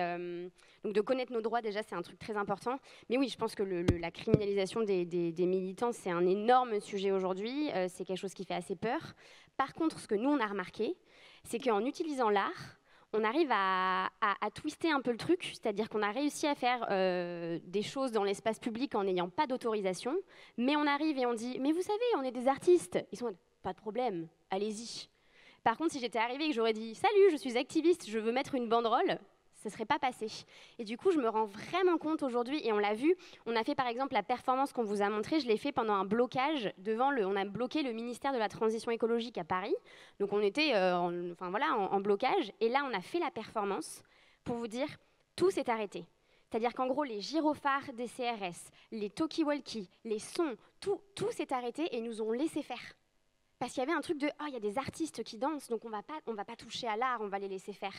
donc de connaître nos droits, déjà, c'est un truc très important. Mais oui, je pense que la criminalisation des militants, c'est un énorme sujet aujourd'hui. C'est quelque chose qui fait assez peur. Par contre, ce que nous, on a remarqué, c'est qu'en utilisant l'art, on arrive à twister un peu le truc, c'est-à-dire qu'on a réussi à faire des choses dans l'espace public en n'ayant pas d'autorisation, mais on arrive et on dit « mais vous savez, on est des artistes ». Ils sont « pas de problème, allez-y ». Par contre, si j'étais arrivée et que j'aurais dit « salut, je suis activiste, je veux mettre une banderole », ça ne serait pas passé. Et du coup, je me rends vraiment compte aujourd'hui, et on l'a vu, on a fait par exemple la performance qu'on vous a montrée, je l'ai fait pendant un blocage on a bloqué le ministère de la Transition écologique à Paris. Donc on était en blocage, et là on a fait la performance pour vous dire, tout s'est arrêté. C'est-à-dire qu'en gros, les gyrophares des CRS, les talkie-walkie, les sons, tout s'est arrêté et nous ont laissé faire. Parce qu'il y avait un truc de « oh, il y a des artistes qui dansent, donc on va pas toucher à l'art, on va les laisser faire ».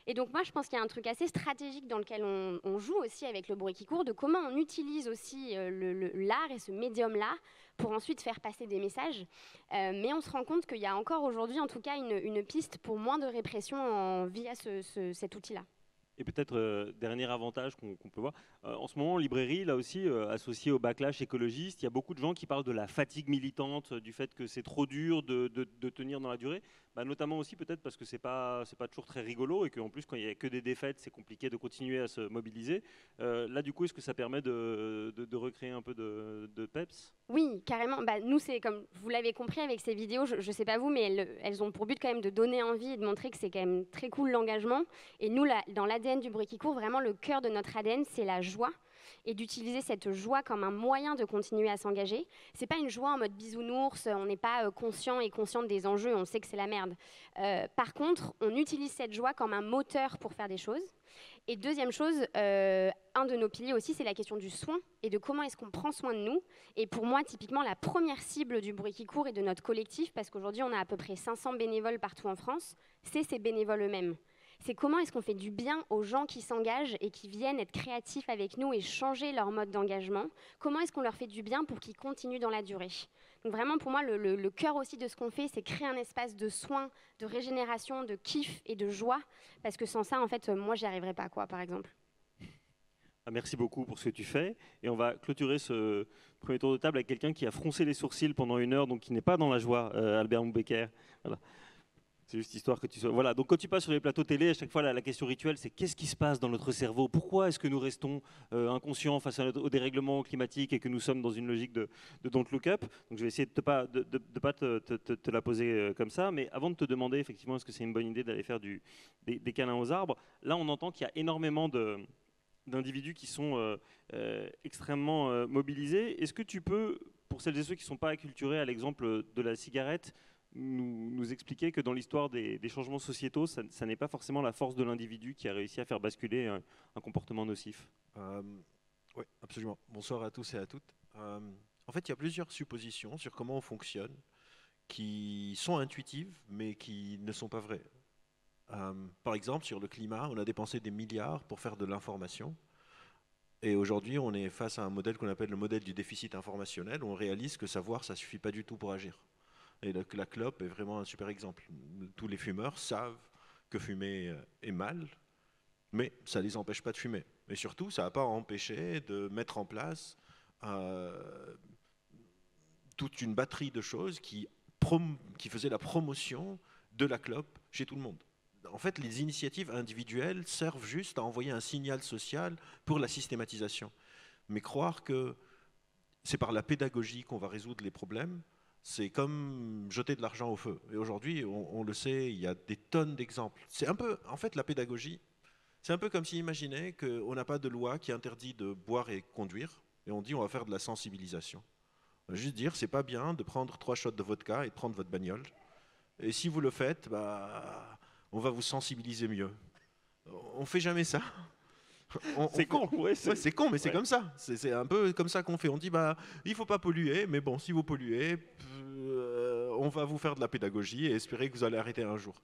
Et donc moi, je pense qu'il y a un truc assez stratégique dans lequel on joue aussi avec le bruit qui court, de comment on utilise aussi l'art et ce médium-là pour ensuite faire passer des messages. Mais on se rend compte qu'il y a encore aujourd'hui, en tout cas, une piste pour moins de répression via cet outil-là. Et peut-être, dernier avantage qu'on peut voir, en ce moment en librairie, là aussi, associé au backlash écologiste, il y a beaucoup de gens qui parlent de la fatigue militante, du fait que c'est trop dur de tenir dans la durée, notamment aussi peut-être parce que c'est pas toujours très rigolo et qu'en plus quand il n'y a que des défaites, c'est compliqué de continuer à se mobiliser. Là du coup, est-ce que ça permet de recréer un peu de peps? Oui, carrément. Nous, c'est comme vous l'avez compris avec ces vidéos, je ne sais pas vous, mais elles ont pour but quand même de donner envie et de montrer que c'est quand même très cool l'engagement. Et nous, dans l'ADN du bruit qui court, vraiment le cœur de notre ADN, c'est la joie. Et d'utiliser cette joie comme un moyen de continuer à s'engager. C'est pas une joie en mode bisounours, on n'est pas conscient et consciente des enjeux, on sait que c'est la merde. Par contre, on utilise cette joie comme un moteur pour faire des choses. Et deuxième chose, un de nos piliers aussi, c'est la question du soin et de comment est-ce qu'on prend soin de nous. Et pour moi, typiquement, la première cible du bruit qui court et de notre collectif, parce qu'aujourd'hui, on a à peu près 500 bénévoles partout en France, c'est ces bénévoles eux-mêmes. c'est comment est-ce qu'on fait du bien aux gens qui s'engagent et qui viennent être créatifs avec nous et changer leur mode d'engagement. Comment est-ce qu'on leur fait du bien pour qu'ils continuent dans la durée. Donc vraiment, pour moi, le cœur aussi de ce qu'on fait, c'est créer un espace de soins, de régénération, de kiff et de joie, parce que sans ça, en fait, moi, j'y arriverais pas, quoi, par exemple. Merci beaucoup pour ce que tu fais. Et on va clôturer ce premier tour de table avec quelqu'un qui a froncé les sourcils pendant 1 heure, donc qui n'est pas dans la joie, Albert Moubeker. Voilà. C'est juste histoire que tu sois... Voilà, donc quand tu passes sur les plateaux télé, à chaque fois, la question rituelle, c'est qu'est-ce qui se passe dans notre cerveau? Pourquoi est-ce que nous restons inconscients face au dérèglement climatique et que nous sommes dans une logique de don't look up? Donc je vais essayer de ne pas te la poser comme ça, mais avant de te demander effectivement est-ce que c'est une bonne idée d'aller faire des câlins aux arbres, là on entend qu'il y a énormément d'individus qui sont extrêmement mobilisés. Est-ce que tu peux, pour celles et ceux qui ne sont pas acculturés à l'exemple de la cigarette, nous expliquer que dans l'histoire des changements sociétaux, ça n'est pas forcément la force de l'individu qui a réussi à faire basculer un comportement nocif? Oui, absolument. Bonsoir à tous et à toutes. En fait, il y a plusieurs suppositions sur comment on fonctionne qui sont intuitives, mais qui ne sont pas vraies. Par exemple, sur le climat, on a dépensé des milliards pour faire de l'information. Et aujourd'hui, on est face à un modèle qu'on appelle le modèle du déficit informationnel, où on réalise que savoir, ça ne suffit pas du tout pour agir. Et la clope est vraiment un super exemple. Tous les fumeurs savent que fumer est mal, mais ça ne les empêche pas de fumer. Et surtout, ça n'a pas empêché de mettre en place toute une batterie de choses qui faisaient la promotion de la clope chez tout le monde. En fait, les initiatives individuelles servent juste à envoyer un signal social pour la systématisation. Mais croire que c'est par la pédagogie qu'on va résoudre les problèmes, c'est comme jeter de l'argent au feu. Et aujourd'hui, on le sait, il y a des tonnes d'exemples. C'est un peu, en fait, la pédagogie, c'est un peu comme si imaginez qu'on n'a pas de loi qui interdit de boire et conduire, et on dit on va faire de la sensibilisation. On va juste dire, c'est pas bien de prendre 3 shots de vodka et de prendre votre bagnole. Et si vous le faites, on va vous sensibiliser mieux. On fait jamais ça. C'est con, ouais, c'est con, mais c'est comme ça. C'est un peu comme ça qu'on fait. On dit, il faut pas polluer, mais bon, si vous polluez, on va vous faire de la pédagogie et espérer que vous allez arrêter un jour.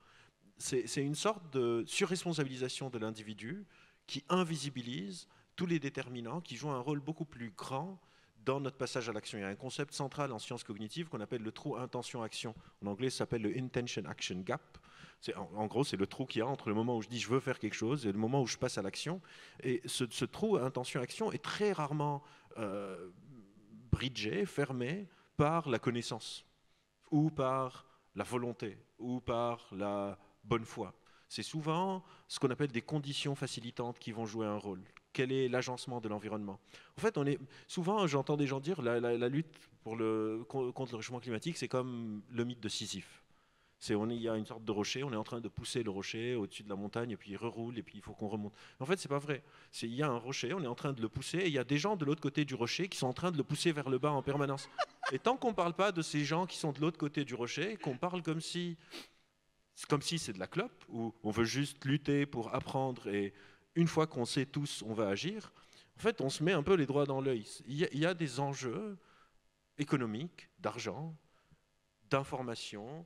C'est une sorte de surresponsabilisation de l'individu qui invisibilise tous les déterminants, qui jouent un rôle beaucoup plus grand dans notre passage à l'action. Il y a un concept central en sciences cognitives qu'on appelle le trou intention-action. En anglais, ça s'appelle le intention-action gap. En gros, c'est le trou qu'il y a entre le moment où je dis je veux faire quelque chose et le moment où je passe à l'action. Et ce trou intention-action est très rarement bridgé, fermé par la connaissance, ou par la volonté, ou par la bonne foi. C'est souvent ce qu'on appelle des conditions facilitantes qui vont jouer un rôle. Quel est l'agencement de l'environnement? En fait, souvent, j'entends des gens dire la lutte contre le réchauffement climatique, c'est comme le mythe de Sisyphe. Il y a une sorte de rocher, on est en train de pousser le rocher au-dessus de la montagne, et puis il reroule, et puis il faut qu'on remonte. En fait, c'est pas vrai. Il y a un rocher, on est en train de le pousser, et il y a des gens de l'autre côté du rocher qui sont en train de le pousser vers le bas en permanence. Et tant qu'on ne parle pas de ces gens qui sont de l'autre côté du rocher, qu'on parle comme si c'est de la clope, où on veut juste lutter pour apprendre, et une fois qu'on sait tous, on va agir, en fait, on se met un peu les doigts dans l'œil. Il y a des enjeux économiques, d'argent, d'information,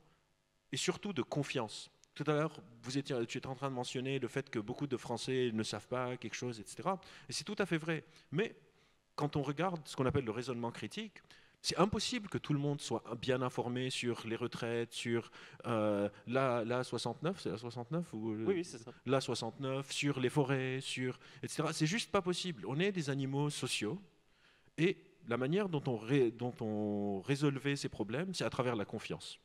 et surtout de confiance. Tout à l'heure, tu étais en train de mentionner le fait que beaucoup de Français ne savent pas quelque chose, etc. Et c'est tout à fait vrai. Mais quand on regarde ce qu'on appelle le raisonnement critique, c'est impossible que tout le monde soit bien informé sur les retraites, sur la 69, c'est la 69 ou oui, c'est ça. La 69, sur les forêts, etc. C'est juste pas possible. On est des animaux sociaux et la manière dont on résolvait ces problèmes, c'est à travers la confiance.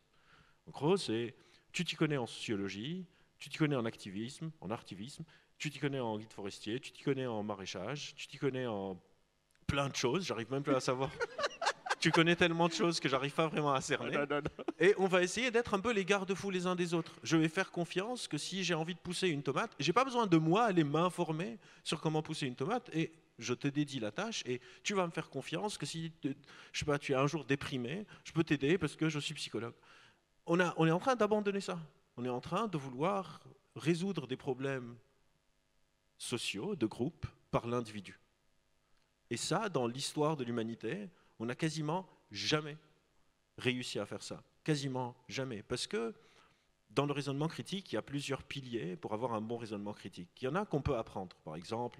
En gros, tu t'y connais en sociologie, tu t'y connais en activisme, tu t'y connais en guide forestier, tu t'y connais en maraîchage, tu t'y connais en plein de choses, j'arrive même plus à savoir. Tu connais tellement de choses que j'arrive pas vraiment à cerner. Non. Et on va essayer d'être un peu les garde-fous les uns des autres. Je vais faire confiance que si j'ai envie de pousser une tomate, j'ai pas besoin de moi aller m'informer sur comment pousser une tomate et je te dédie la tâche et tu vas me faire confiance que si je sais pas, tu es un jour déprimé, je peux t'aider parce que je suis psychologue. On est en train d'abandonner ça. On est en train de vouloir résoudre des problèmes sociaux, de groupe, par l'individu. Et ça, dans l'histoire de l'humanité, on n'a quasiment jamais réussi à faire ça. Quasiment jamais. Parce que Dans le raisonnement critique, il y a plusieurs piliers pour avoir un bon raisonnement critique. Il y en a qu'on peut apprendre, par exemple,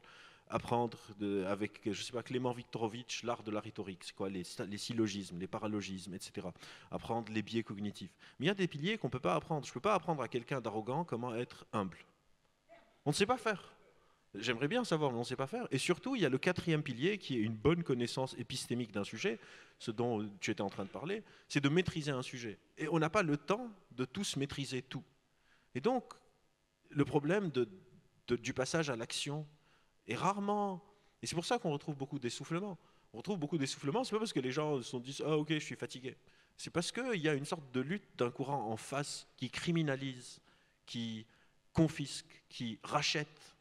apprendre avec, je sais pas, Clément Viktorovitch, l'art de la rhétorique, c'est quoi les syllogismes, les paralogismes, etc. Apprendre les biais cognitifs. Mais il y a des piliers qu'on ne peut pas apprendre. Je ne peux pas apprendre à quelqu'un d'arrogant comment être humble. On ne sait pas faire. J'aimerais bien savoir, mais on ne sait pas faire. Et surtout, il y a le quatrième pilier qui est une bonne connaissance épistémique d'un sujet, ce dont tu étais en train de parler, c'est de maîtriser un sujet. Et on n'a pas le temps de tous maîtriser tout. Et donc, le problème du passage à l'action est rarement... Et c'est pour ça qu'on retrouve beaucoup d'essoufflement. On retrouve beaucoup d'essoufflement, c'est pas parce que les gens se disent « Ah ok, je suis fatigué ». C'est parce qu'il y a une sorte de lutte d'un courant en face qui criminalise, qui confisque, qui rachète.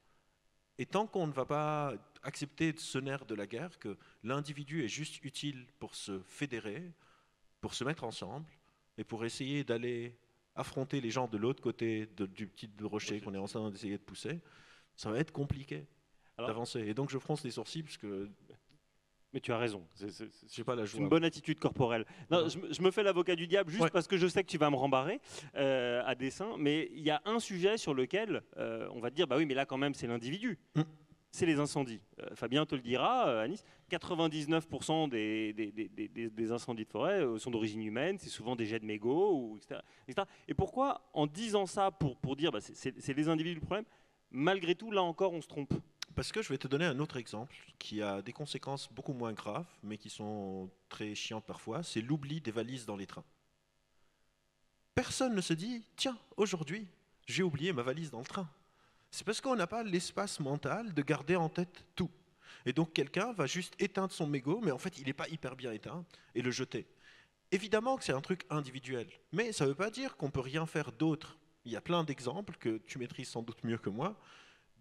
Et tant qu'on ne va pas accepter ce nerf de la guerre, que l'individu est juste utile pour se fédérer, pour se mettre ensemble, et pour essayer d'aller affronter les gens de l'autre côté du petit rocher qu'on est en train d'essayer de pousser, ça va être compliqué d'avancer. Et donc je fronce les sourcils, parce que... Mais tu as raison, c'est une bonne attitude corporelle. Non, je me fais l'avocat du diable juste parce que je sais que tu vas me rembarrer à dessein, mais il y a un sujet sur lequel on va te dire, bah oui, mais là quand même c'est l'individu, c'est les incendies. Fabien te le dira, à Nice, 99% des incendies de forêt sont d'origine humaine, c'est souvent des jets de mégots, etc., etc. Et pourquoi, en disant ça pour dire, bah, c'est les individus le problème, malgré tout, là encore, on se trompe? Parce que je vais te donner un autre exemple qui a des conséquences beaucoup moins graves, mais qui sont très chiantes parfois, c'est l'oubli des valises dans les trains. Personne ne se dit, tiens, aujourd'hui, j'ai oublié ma valise dans le train. C'est parce qu'on n'a pas l'espace mental de garder en tête tout. Et donc quelqu'un va juste éteindre son mégot, mais en fait il n'est pas hyper bien éteint, et le jeter. Évidemment que c'est un truc individuel, mais ça ne veut pas dire qu'on ne peut rien faire d'autre. Il y a plein d'exemples que tu maîtrises sans doute mieux que moi,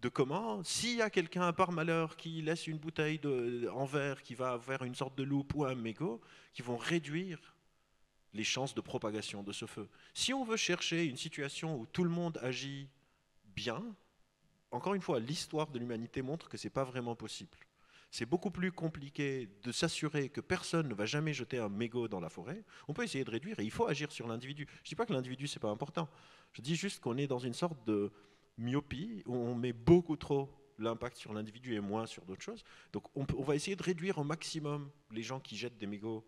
de comment, s'il y a quelqu'un par malheur qui laisse une bouteille en verre qui va faire une sorte de loupe ou un mégot, qui vont réduire les chances de propagation de ce feu. Si on veut chercher une situation où tout le monde agit bien, encore une fois, l'histoire de l'humanité montre que ce n'est pas vraiment possible. C'est beaucoup plus compliqué de s'assurer que personne ne va jamais jeter un mégot dans la forêt. On peut essayer de réduire et il faut agir sur l'individu. Je ne dis pas que l'individu, ce n'est pas important. Je dis juste qu'on est dans une sorte de myopie où on met beaucoup trop l'impact sur l'individu et moins sur d'autres choses. Donc on va essayer de réduire au maximum les gens qui jettent des mégots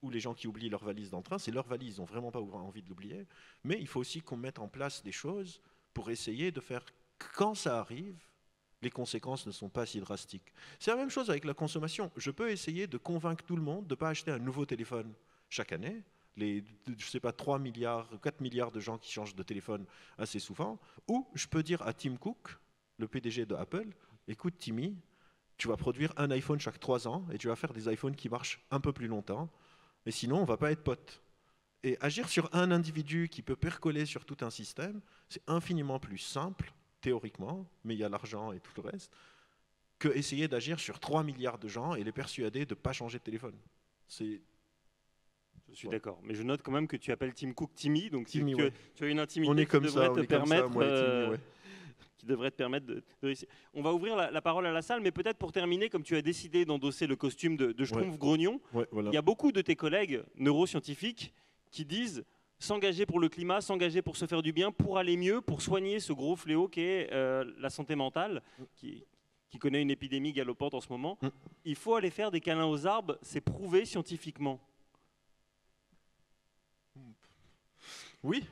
ou les gens qui oublient leur valise dans le train. C'est leur valise, ils n'ont vraiment pas envie de l'oublier. Mais il faut aussi qu'on mette en place des choses pour essayer de faire que quand ça arrive, les conséquences ne sont pas si drastiques. C'est la même chose avec la consommation. Je peux essayer de convaincre tout le monde de ne pas acheter un nouveau téléphone chaque année. Les, je sais pas, 3 milliards, 4 milliards de gens qui changent de téléphone assez souvent, ou je peux dire à Tim Cook, le PDG de Apple, écoute Timmy, tu vas produire un iPhone chaque 3 ans et tu vas faire des iPhones qui marchent un peu plus longtemps, et sinon on ne va pas être potes. Et agir sur un individu qui peut percoler sur tout un système, c'est infiniment plus simple, théoriquement, mais il y a l'argent et tout le reste, que essayer d'agir sur 3 milliards de gens et les persuader de ne pas changer de téléphone. Je suis d'accord, mais je note quand même que tu appelles Tim Cook Timmy, donc Timmy, tu as une intimité on est qui comme devrait ça, te permettre, Timmy, qui devrait te permettre de réussir. On va ouvrir la parole à la salle, mais peut-être pour terminer, comme tu as décidé d'endosser le costume de Schtroumpf-Grognon, voilà. Il y a beaucoup de tes collègues neuroscientifiques qui disent s'engager pour le climat, s'engager pour se faire du bien, pour aller mieux, pour soigner ce gros fléau qu'est la santé mentale, qui connaît une épidémie galopante en ce moment. Il faut aller faire des câlins aux arbres, c'est prouvé scientifiquement. Oui,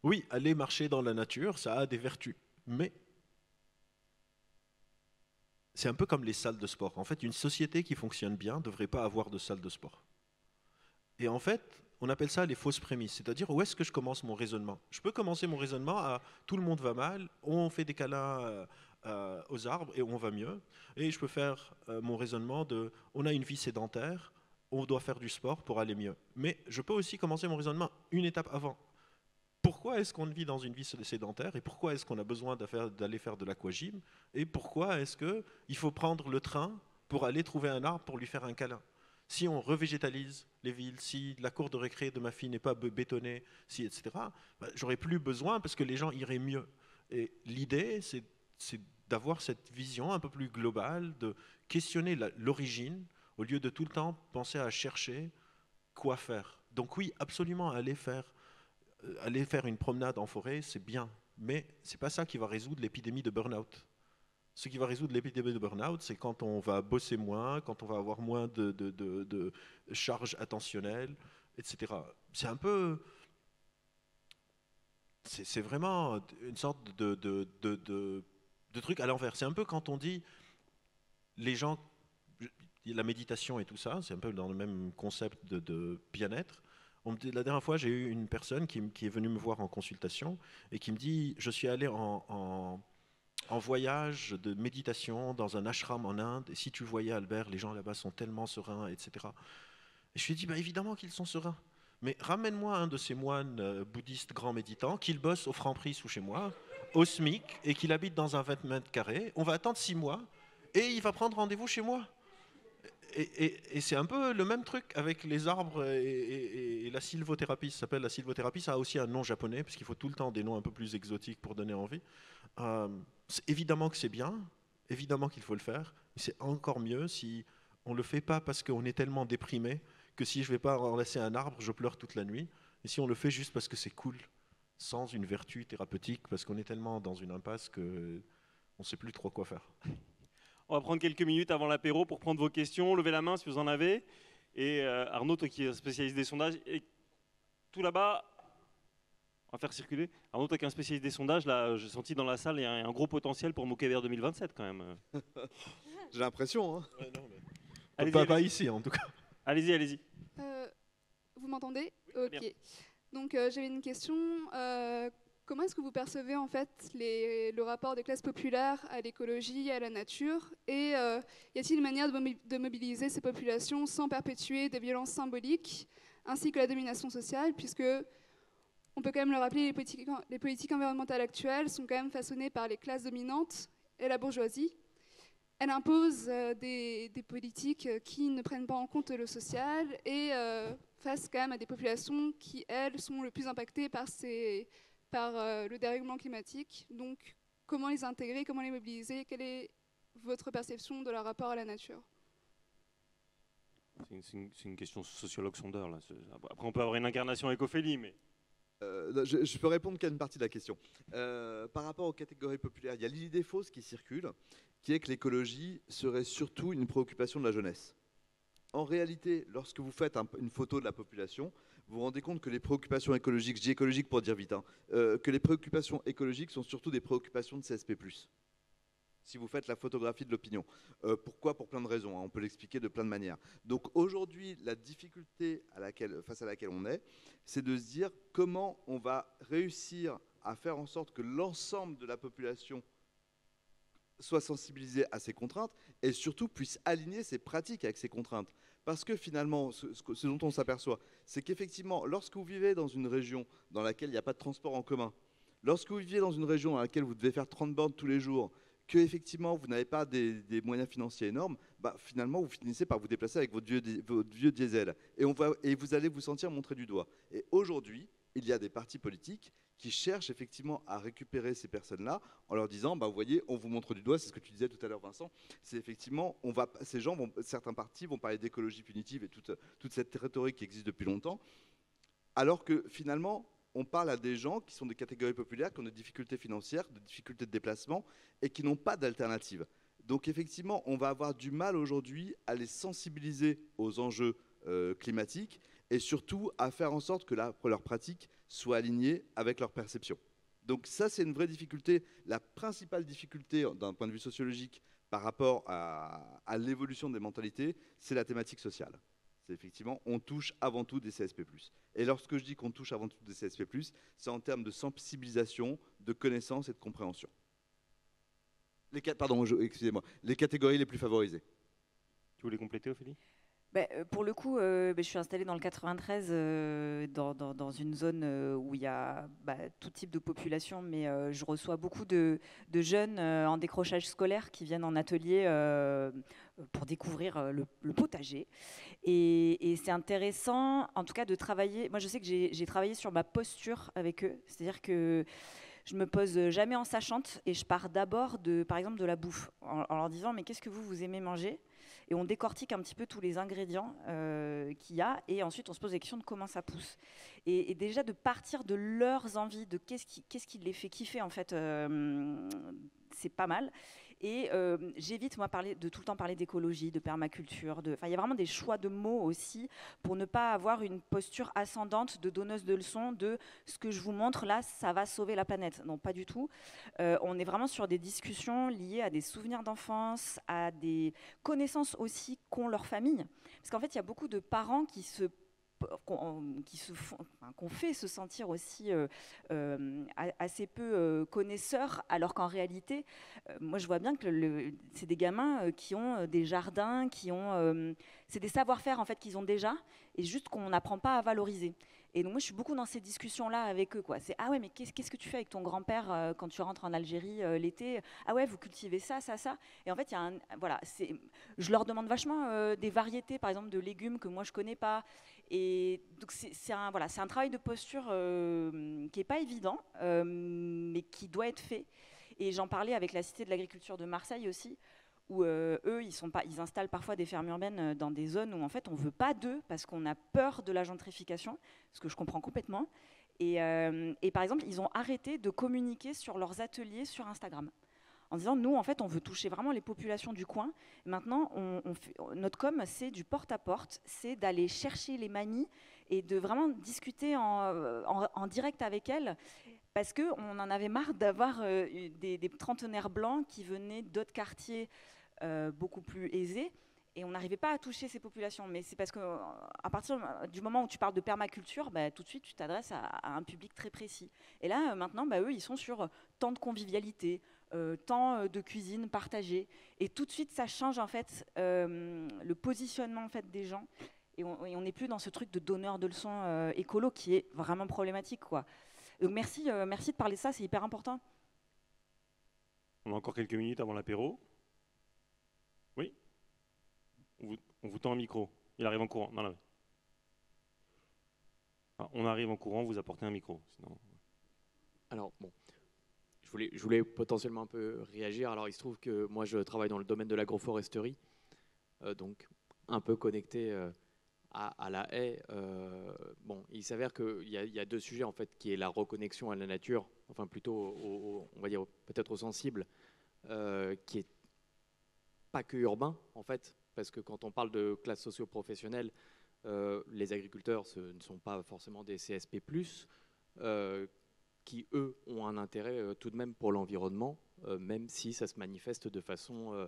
oui, aller marcher dans la nature, ça a des vertus, mais c'est un peu comme les salles de sport. En fait, une société qui fonctionne bien ne devrait pas avoir de salles de sport. Et en fait, on appelle ça les fausses prémices, c'est-à-dire où est-ce que je commence mon raisonnement. Je peux commencer mon raisonnement à tout le monde va mal, on fait des câlins aux arbres et on va mieux. Et je peux faire mon raisonnement de on a une vie sédentaire, on doit faire du sport pour aller mieux. Mais je peux aussi commencer mon raisonnement une étape avant. Pourquoi est-ce qu'on vit dans une vie sédentaire et pourquoi est-ce qu'on a besoin d'aller faire de l'aquagym et pourquoi est-ce qu'il faut prendre le train pour aller trouver un arbre pour lui faire un câlin? Si on revégétalise les villes, si la cour de récré de ma fille n'est pas bétonnée, si, etc., bah, j'aurais plus besoin parce que les gens iraient mieux. Et l'idée, c'est d'avoir cette vision un peu plus globale, de questionner l'origine, au lieu de tout le temps penser à chercher quoi faire. Donc oui, absolument aller faire aller faire une promenade en forêt, c'est bien, mais c'est pas ça qui va résoudre l'épidémie de burn-out. Ce qui va résoudre l'épidémie de burn-out, c'est quand on va bosser moins, quand on va avoir moins de charges attentionnelles, etc. C'est un peu... C'est vraiment une sorte de truc à l'envers. C'est un peu quand on dit les gens, la méditation et tout ça, c'est un peu dans le même concept de bien-être. La dernière fois, j'ai eu une personne qui est venue me voir en consultation et qui me dit, je suis allé en voyage de méditation dans un ashram en Inde, et si tu voyais Albert, les gens là-bas sont tellement sereins, etc. Et je lui ai dit, bah, évidemment qu'ils sont sereins, mais ramène-moi un de ces moines bouddhistes grands méditants, qu'il bosse au Franprix sous chez moi, au SMIC, et qu'il habite dans un 20 mètres carrés, on va attendre 6 mois, et il va prendre rendez-vous chez moi. Et c'est un peu le même truc avec les arbres et la sylvothérapie. Ça s'appelle la sylvothérapie, ça a aussi un nom japonais, parce qu'il faut tout le temps des noms un peu plus exotiques pour donner envie. Évidemment que c'est bien, évidemment qu'il faut le faire, mais c'est encore mieux si on ne le fait pas parce qu'on est tellement déprimé que si je ne vais pas enlacer un arbre, je pleure toute la nuit. Et si on le fait juste parce que c'est cool, sans une vertu thérapeutique, parce qu'on est tellement dans une impasse qu'on ne sait plus trop quoi faire. On va prendre quelques minutes avant l'apéro pour prendre vos questions. Levez la main si vous en avez. Et Arnaud, toi qui es spécialiste des sondages, et tout là-bas, on va faire circuler. Arnaud, toi qui es un spécialiste des sondages, là, j'ai senti dans la salle, il y a un gros potentiel pour Moquet-Vert 2027 quand même. J'ai l'impression. Hein. Ouais, non, mais... pas ici en tout cas. Allez-y, allez-y. Vous m'entendez? Oui, ok. Donc j'avais une question. Comment est-ce que vous percevez en fait le rapport des classes populaires à l'écologie, à la nature? Et y a-t-il une manière de mobiliser ces populations sans perpétuer des violences symboliques, ainsi que la domination sociale, puisque on peut quand même le rappeler, les politiques environnementales actuelles sont quand même façonnées par les classes dominantes et la bourgeoisie. Elles imposent des politiques qui ne prennent pas en compte le social et face quand même à des populations qui, elles, sont le plus impactées par le dérèglement climatique. Donc, comment les intégrer, comment les mobiliser? Quelle est votre perception de leur rapport à la nature? C'est une question sociologue-sondeur. Là. Après, on peut avoir une incarnation avec Ophélie, mais... Je peux répondre qu'à une partie de la question. Par rapport aux catégories populaires, il y a l'idée fausse qui circule, qui est que l'écologie serait surtout une préoccupation de la jeunesse. En réalité, lorsque vous faites une photo de la population, vous vous rendez compte que les préoccupations écologiques, je dis écologiques pour dire vite, que les préoccupations écologiques sont surtout des préoccupations de CSP+. Si vous faites la photographie de l'opinion. Pourquoi? Pour plein de raisons, on peut l'expliquer de plein de manières. Donc aujourd'hui, la difficulté face à laquelle on est, c'est de se dire comment on va réussir à faire en sorte que l'ensemble de la population soit sensibilisé à ces contraintes et surtout puisse aligner ses pratiques avec ces contraintes. Parce que finalement, ce dont on s'aperçoit, c'est qu'effectivement, lorsque vous vivez dans une région dans laquelle il n'y a pas de transport en commun, lorsque vous vivez dans une région dans laquelle vous devez faire 30 bornes tous les jours, que effectivement vous n'avez pas des moyens financiers énormes, finalement vous finissez par vous déplacer avec votre vieux diesel. Et vous allez vous sentir montré du doigt. Et aujourd'hui, il y a des partis politiques qui cherchent effectivement à récupérer ces personnes-là en leur disant, vous voyez, on vous montre du doigt, c'est ce que tu disais tout à l'heure Vincent, c'est effectivement, certains partis vont parler d'écologie punitive et toute cette rhétorique qui existe depuis longtemps, alors que finalement, on parle à des gens qui sont des catégories populaires, qui ont des difficultés financières, des difficultés de déplacement et qui n'ont pas d'alternative. Donc effectivement, on va avoir du mal aujourd'hui à les sensibiliser aux enjeux climatiques et surtout à faire en sorte que leur pratique soit alignée avec leur perception. Donc ça, c'est une vraie difficulté. La principale difficulté d'un point de vue sociologique par rapport à l'évolution des mentalités, c'est la thématique sociale. C'est effectivement, on touche avant tout des CSP+. Et lorsque je dis qu'on touche avant tout des CSP+, c'est en termes de sensibilisation, de connaissance et de compréhension. Excusez-moi, les catégories les plus favorisées. Tu voulais compléter, Ophélie? Pour le coup, je suis installée dans le 93, dans une zone où il y a tout type de population, mais je reçois beaucoup de jeunes en décrochage scolaire qui viennent en atelier pour découvrir le potager. Et c'est intéressant, en tout cas, de travailler. Moi, je sais que j'ai travaillé sur ma posture avec eux, c'est-à-dire que je me pose jamais en sachante et je pars d'abord par exemple de la bouffe en leur disant mais qu'est-ce que vous aimez manger, et on décortique un petit peu tous les ingrédients qu'il y a, et ensuite on se pose la question de comment ça pousse, et déjà de partir de leurs envies, de qu'est-ce qui les fait kiffer en fait, c'est pas mal. Et j'évite, moi, de tout le temps parler d'écologie, de permaculture. Il y a vraiment des choix de mots aussi pour ne pas avoir une posture ascendante de donneuse de leçons de ce que je vous montre là, ça va sauver la planète. Non, pas du tout. On est vraiment sur des discussions liées à des souvenirs d'enfance, à des connaissances aussi qu'ont leurs familles. Parce qu'en fait, il y a beaucoup de parents qu'on fait se sentir aussi assez peu connaisseurs, alors qu'en réalité, moi je vois bien que c'est des gamins qui ont des jardins, c'est des savoir-faire en fait qu'ils ont déjà, et juste qu'on n'apprend pas à valoriser. Et donc moi je suis beaucoup dans ces discussions-là avec eux, quoi. C'est ah ouais, mais qu'est-ce que tu fais avec ton grand-père quand tu rentres en Algérie l'été? Ah ouais, vous cultivez ça, ça, ça. Et en fait, je leur demande vachement des variétés, par exemple de légumes que moi je connais pas. Et donc c'est un travail de posture qui n'est pas évident, mais qui doit être fait. Et j'en parlais avec la Cité de l'Agriculture de Marseille aussi, où eux, ils installent parfois des fermes urbaines dans des zones où en fait on ne veut pas d'eux parce qu'on a peur de la gentrification, ce que je comprends complètement. Et par exemple, ils ont arrêté de communiquer sur leurs ateliers sur Instagram, en disant nous en fait on veut toucher vraiment les populations du coin. Maintenant notre com, c'est du porte-à-porte, c'est d'aller chercher les mamies et de vraiment discuter en direct avec elles, parce qu'on en avait marre d'avoir des trentenaires blancs qui venaient d'autres quartiers beaucoup plus aisés, et on n'arrivait pas à toucher ces populations. Mais c'est parce qu'à partir du moment où tu parles de permaculture, tout de suite tu t'adresses à un public très précis. Et là maintenant, eux ils sont sur tant de convivialité, temps de cuisine partagée, et tout de suite ça change en fait le positionnement en fait des gens, et on n'est plus dans ce truc de donneur de leçons écolo qui est vraiment problématique, quoi. Donc merci de parler de ça, c'est hyper important. On a encore quelques minutes avant l'apéro. Oui, on vous tend un micro. Il arrive en courant. Non. Ah, on arrive en courant, vous apportez un micro. Sinon... Alors bon, je voulais potentiellement un peu réagir. Alors il se trouve que moi je travaille dans le domaine de l'agroforesterie, donc un peu connecté à la haie. Bon, il s'avère qu'il y a deux sujets en fait, qui est la reconnexion à la nature, enfin plutôt on va dire peut-être au sensible, qui est pas que urbain en fait, parce que quand on parle de classe socio-professionnelle, les agriculteurs ne sont pas forcément des CSP+, qui eux ont un intérêt tout de même pour l'environnement, même si ça se manifeste de façon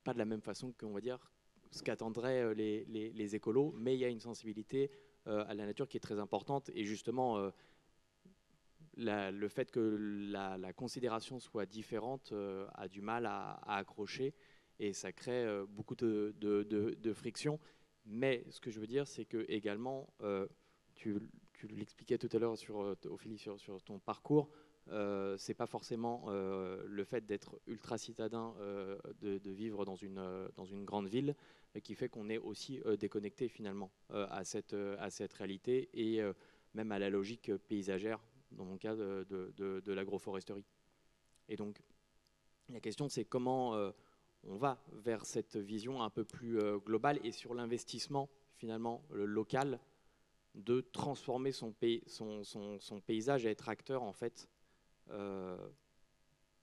pas de la même façon qu'on va dire ce qu'attendraient les écolos, mais il y a une sensibilité à la nature qui est très importante, et justement le fait que la considération soit différente a du mal à accrocher, et ça crée beaucoup de friction. Mais ce que je veux dire, c'est que également, tu l'expliquais tout à l'heure, Ophélie, sur ton parcours, c'est pas forcément le fait d'être ultra citadin, de vivre dans une grande ville, qui fait qu'on est aussi déconnecté finalement à cette réalité, et même à la logique paysagère, dans mon cas de l'agroforesterie. Et donc, la question, c'est comment on va vers cette vision un peu plus globale, et sur l'investissement finalement local, de transformer son paysage et être acteur en fait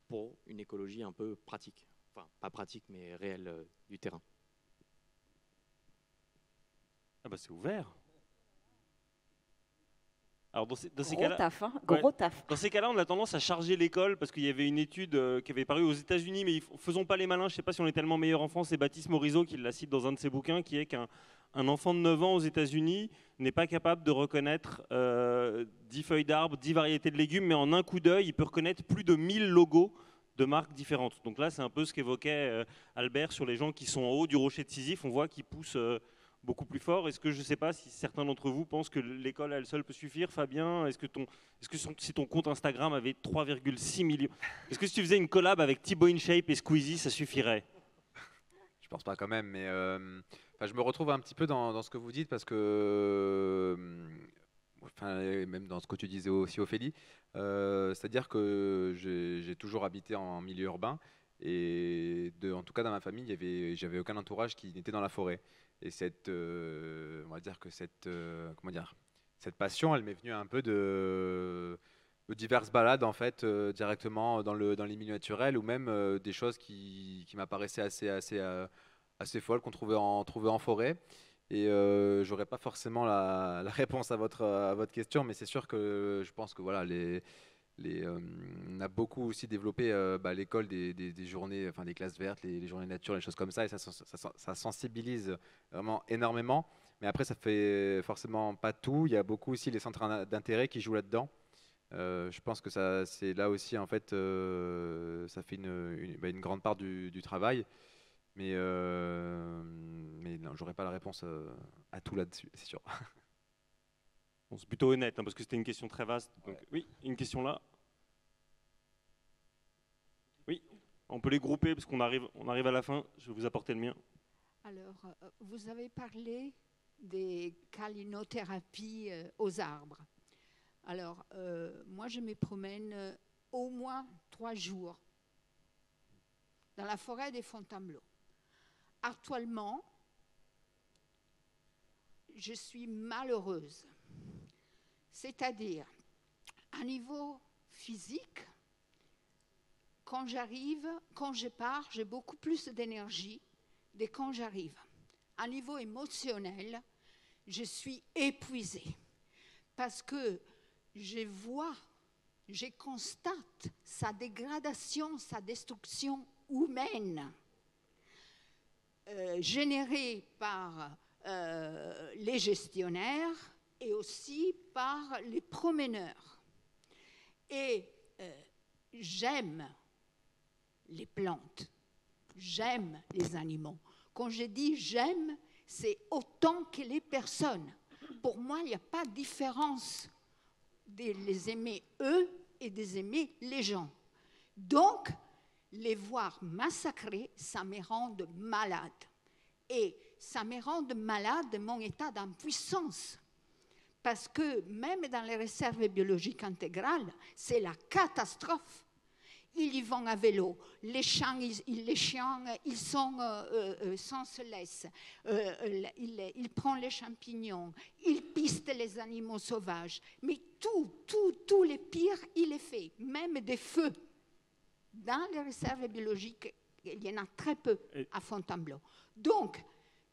pour une écologie un peu pratique, enfin pas pratique mais réelle du terrain. Ah bah c'est ouvert. Alors dans ces Gros cas-là, taf, hein, gros taf. Dans ces cas-là, on a tendance à charger l'école, parce qu'il y avait une étude qui avait paru aux États-Unis, mais faisons pas les malins, je ne sais pas si on est tellement meilleur en France, c'est Baptiste Morisot qui la cite dans un de ses bouquins, qui est qu'un enfant de 9 ans aux États-Unis n'est pas capable de reconnaître 10 feuilles d'arbres, 10 variétés de légumes, mais en un coup d'œil, il peut reconnaître plus de 1000 logos de marques différentes. Donc là, c'est un peu ce qu'évoquait Albert sur les gens qui sont en haut du rocher de Sisyphe, on voit qu'ils poussent beaucoup plus fort. Est-ce que, je ne sais pas si certains d'entre vous pensent que l'école à elle seule peut suffire, Fabien? Est-ce que si ton compte Instagram avait 3,6 millions, est-ce que si tu faisais une collab avec Thibaut InShape et Squeezie, ça suffirait? Je pense pas quand même, mais je me retrouve un petit peu dans ce que vous dites, parce que enfin, et même dans ce que tu disais aussi, Ophélie, c'est-à-dire que j'ai toujours habité en milieu urbain et en tout cas dans ma famille, j'avais aucun entourage qui n'était dans la forêt. Et on va dire que comment dire, cette passion, elle m'est venue un peu de diverses balades en fait, directement dans les milieux naturels ou même des choses qui m'apparaissaient assez folles qu'on trouvait en forêt. Et j'aurais pas forcément la réponse à votre question, mais c'est sûr que je pense que voilà, on a beaucoup aussi développé l'école des journées, enfin des classes vertes, les journées nature, les choses comme ça, et ça sensibilise vraiment énormément. Mais après, ça fait forcément pas tout. Il y a beaucoup aussi les centres d'intérêt qui jouent là-dedans. Je pense que c'est là aussi en fait, ça fait une grande part du travail. Mais non, j'aurais pas la réponse à tout là-dessus, c'est sûr. Bon, c'est plutôt honnête, hein, parce que c'était une question très vaste. Donc, ouais. Oui, une question là. Oui, on peut les grouper parce qu'on arrive à la fin. Je vais vous apporter le mien. Alors, vous avez parlé des câlinothérapies aux arbres. Alors, moi, je me promène au moins 3 jours dans la forêt des Fontainebleau. Actuellement, je suis malheureuse. C'est-à-dire, à niveau physique, quand je pars, j'ai beaucoup plus d'énergie que quand j'arrive. À niveau émotionnel, je suis épuisée parce que je constate sa dégradation, sa destruction humaine générée par les gestionnaires et aussi par les promeneurs. Et j'aime les plantes, j'aime les animaux. Quand je dis j'aime, c'est autant que les personnes. Pour moi, il n'y a pas de différence de les aimer eux et de les aimer les gens. Donc, les voir massacrer, ça me rend malade. Et ça me rend malade de mon état d'impuissance. Parce que même dans les réserves biologiques intégrales, c'est la catastrophe. Ils y vont à vélo, les chiens, ils sont sans se laisse, ils prennent les champignons, ils pistent les animaux sauvages. Mais tout les pires, il est fait, même des feux. Dans les réserves biologiques, il y en a très peu à Fontainebleau. Donc,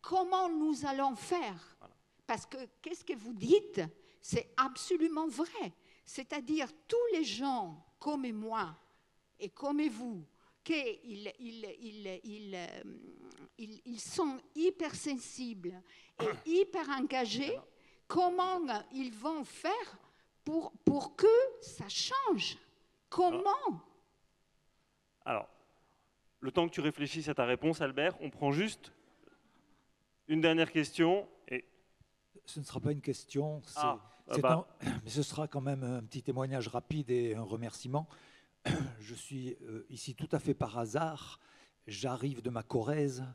comment nous allons faire ? Parce que, qu'est-ce que vous dites ? C'est absolument vrai. C'est-à-dire, tous les gens comme moi et comme vous, qu'ils sont hypersensibles et hyper engagés, comment ils vont faire pour que ça change ? Comment ? Alors, le temps que tu réfléchisses à ta réponse, Albert, on prend juste une dernière question. Et... Ce ne sera pas une question, mais ce sera quand même un petit témoignage rapide et un remerciement. Je suis ici tout à fait par hasard. J'arrive de ma Corrèze,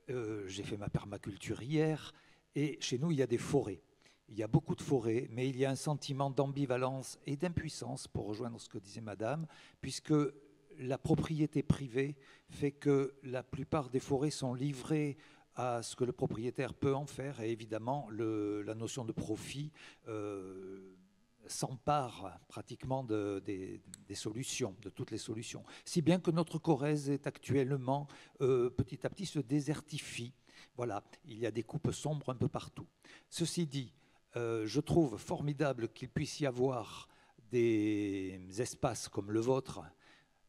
j'ai fait ma permaculture hier, et chez nous, il y a des forêts. Il y a beaucoup de forêts, mais il y a un sentiment d'ambivalence et d'impuissance, pour rejoindre ce que disait Madame, puisque la propriété privée fait que la plupart des forêts sont livrées à ce que le propriétaire peut en faire, et évidemment la notion de profit s'empare pratiquement des solutions, de toutes les solutions. Si bien que notre Corrèze est actuellement petit à petit se désertifie. Voilà, il y a des coupes sombres un peu partout. Ceci dit, je trouve formidable qu'il puisse y avoir des espaces comme le vôtre,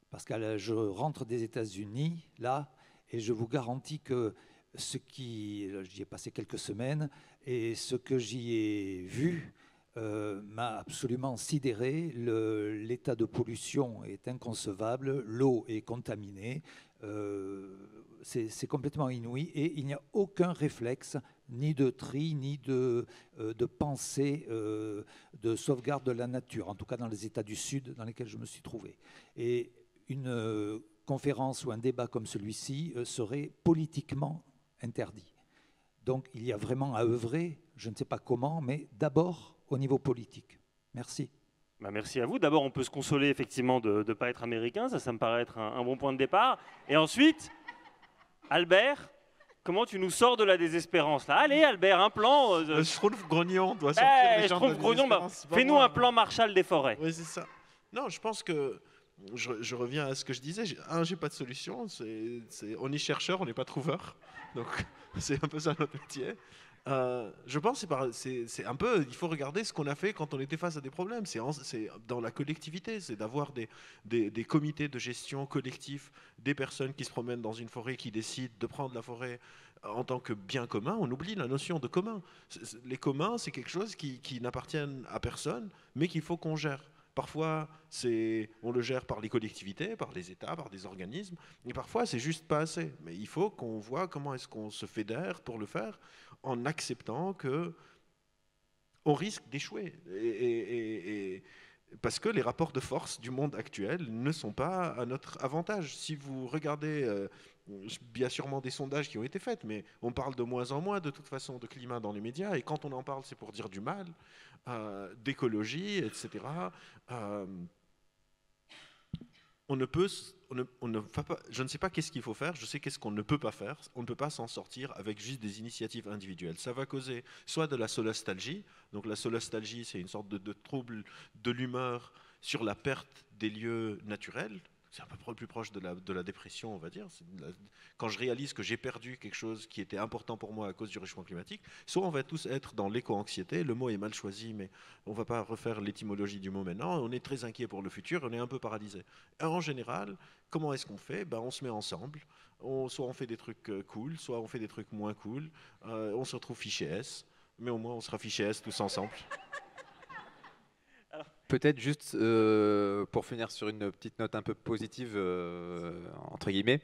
parce que je rentre des États-Unis, là, et je vous garantis que j'y ai passé quelques semaines, et ce que j'y ai vu m'a absolument sidéré. L'état de pollution est inconcevable, l'eau est contaminée, c'est complètement inouï, et il n'y a aucun réflexe, ni de tri, ni de pensée de sauvegarde de la nature, en tout cas dans les États du Sud dans lesquels je me suis trouvé. Et une conférence ou un débat comme celui-ci serait politiquement interdit. Donc il y a vraiment à œuvrer, je ne sais pas comment, mais d'abord au niveau politique. Merci. Bah, merci à vous. D'abord, on peut se consoler effectivement de ne pas être américain, ça me paraît être un bon point de départ. Et ensuite, Albert, comment tu nous sors de la désespérance là? Allez Albert, un plan. Le Schtroumpf-Grognon doit sortir les gens de la désespérance. Fais-nous un plan Marshall des forêts. Oui, c'est ça. Non, je pense que je reviens à ce que je disais. J'ai pas de solution. On est chercheur, on n'est pas trouveur. Donc c'est un peu ça notre métier. Je pense que c'est un peu, il faut regarder ce qu'on a fait quand on était face à des problèmes. C'est dans la collectivité, c'est d'avoir des comités de gestion collectifs, des personnes qui se promènent dans une forêt, qui décident de prendre la forêt en tant que bien commun. On oublie la notion de commun. Les communs, c'est quelque chose qui n'appartiennent à personne, mais qu'il faut qu'on gère. Parfois, on le gère par les collectivités, par les États, par des organismes, et parfois, c'est juste pas assez. Mais il faut qu'on voit comment est-ce qu'on se fédère pour le faire, en acceptant que on risque d'échouer. Parce que les rapports de force du monde actuel ne sont pas à notre avantage. Si vous regardez, il y a sûrement des sondages qui ont été faits, mais on parle de moins en moins de toute façon de climat dans les médias, et quand on en parle, c'est pour dire du mal, d'écologie, etc. Je ne sais pas qu'est-ce qu'il faut faire, je sais qu'est-ce qu'on ne peut pas faire. On ne peut pas s'en sortir avec juste des initiatives individuelles. Ça va causer soit de la solastalgie, donc la solastalgie c'est une sorte de trouble de l'humeur sur la perte des lieux naturels. C'est un peu plus proche de la dépression, on va dire. Quand je réalise que j'ai perdu quelque chose qui était important pour moi à cause du réchauffement climatique, soit on va tous être dans l'éco-anxiété, le mot est mal choisi, mais on ne va pas refaire l'étymologie du mot maintenant, on est très inquiet pour le futur, on est un peu paralysé. Et en général, comment est-ce qu'on fait? On se met ensemble, soit on fait des trucs cool, soit on fait des trucs moins cool, on se retrouve fiché S, mais au moins on sera fiché S tous ensemble. Peut-être juste pour finir sur une petite note un peu positive, entre guillemets,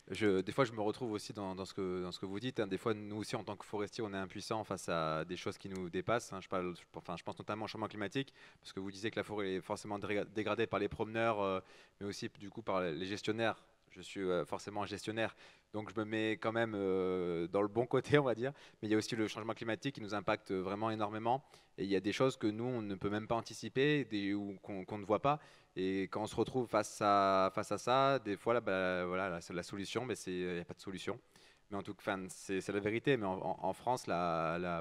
des fois je me retrouve aussi dans ce que vous dites. Hein. Des fois, nous aussi, en tant que forestiers, on est impuissants face à des choses qui nous dépassent. Hein. Je pense notamment au changement climatique, parce que vous disiez que la forêt est forcément dégradée par les promeneurs, mais aussi du coup par les gestionnaires. Je suis forcément gestionnaire, donc je me mets quand même dans le bon côté, on va dire. Mais il y a aussi le changement climatique qui nous impacte vraiment énormément. Et il y a des choses que nous, on ne peut même pas anticiper ou qu'on ne voit pas. Et quand on se retrouve face à ça, des fois, voilà, la solution, il n'y a pas de solution. Mais en tout cas, c'est la vérité. Mais en France,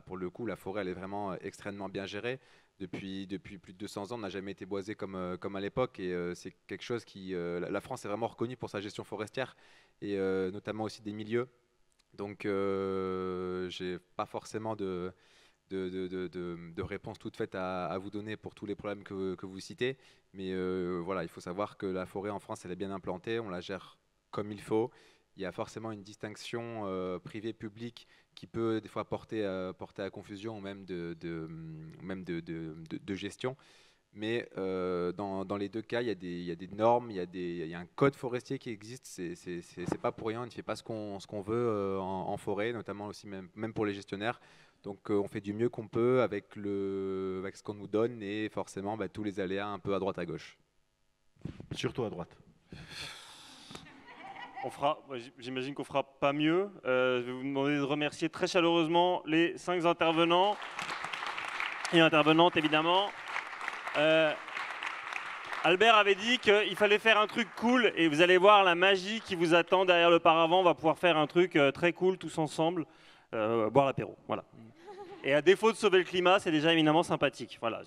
pour le coup, la forêt, elle est vraiment extrêmement bien gérée. Depuis plus de 200 ans, on n'a jamais été boisé comme à l'époque. Et c'est quelque chose qui... la France est vraiment reconnue pour sa gestion forestière et notamment aussi des milieux. Donc, je n'ai pas forcément de réponse toute faite à vous donner pour tous les problèmes que vous citez. Mais voilà, il faut savoir que la forêt en France, elle est bien implantée. On la gère comme il faut. Il y a forcément une distinction privée-publique qui peut des fois porter à confusion ou même de gestion. Mais dans les deux cas, il y a des normes, il y a un code forestier qui existe. C'est pas pour rien, on ne fait pas ce qu'on veut en forêt, notamment aussi même pour les gestionnaires. Donc on fait du mieux qu'on peut avec ce qu'on nous donne et forcément tous les aléas un peu à droite à gauche. Surtout à droite. J'imagine qu'on fera pas mieux. Je vais vous demander de remercier très chaleureusement les 5 intervenants et intervenantes évidemment. Albert avait dit qu'il fallait faire un truc cool et vous allez voir la magie qui vous attend derrière le paravent. On va pouvoir faire un truc très cool tous ensemble, boire l'apéro. Voilà. Et à défaut de sauver le climat, c'est déjà éminemment sympathique. Voilà.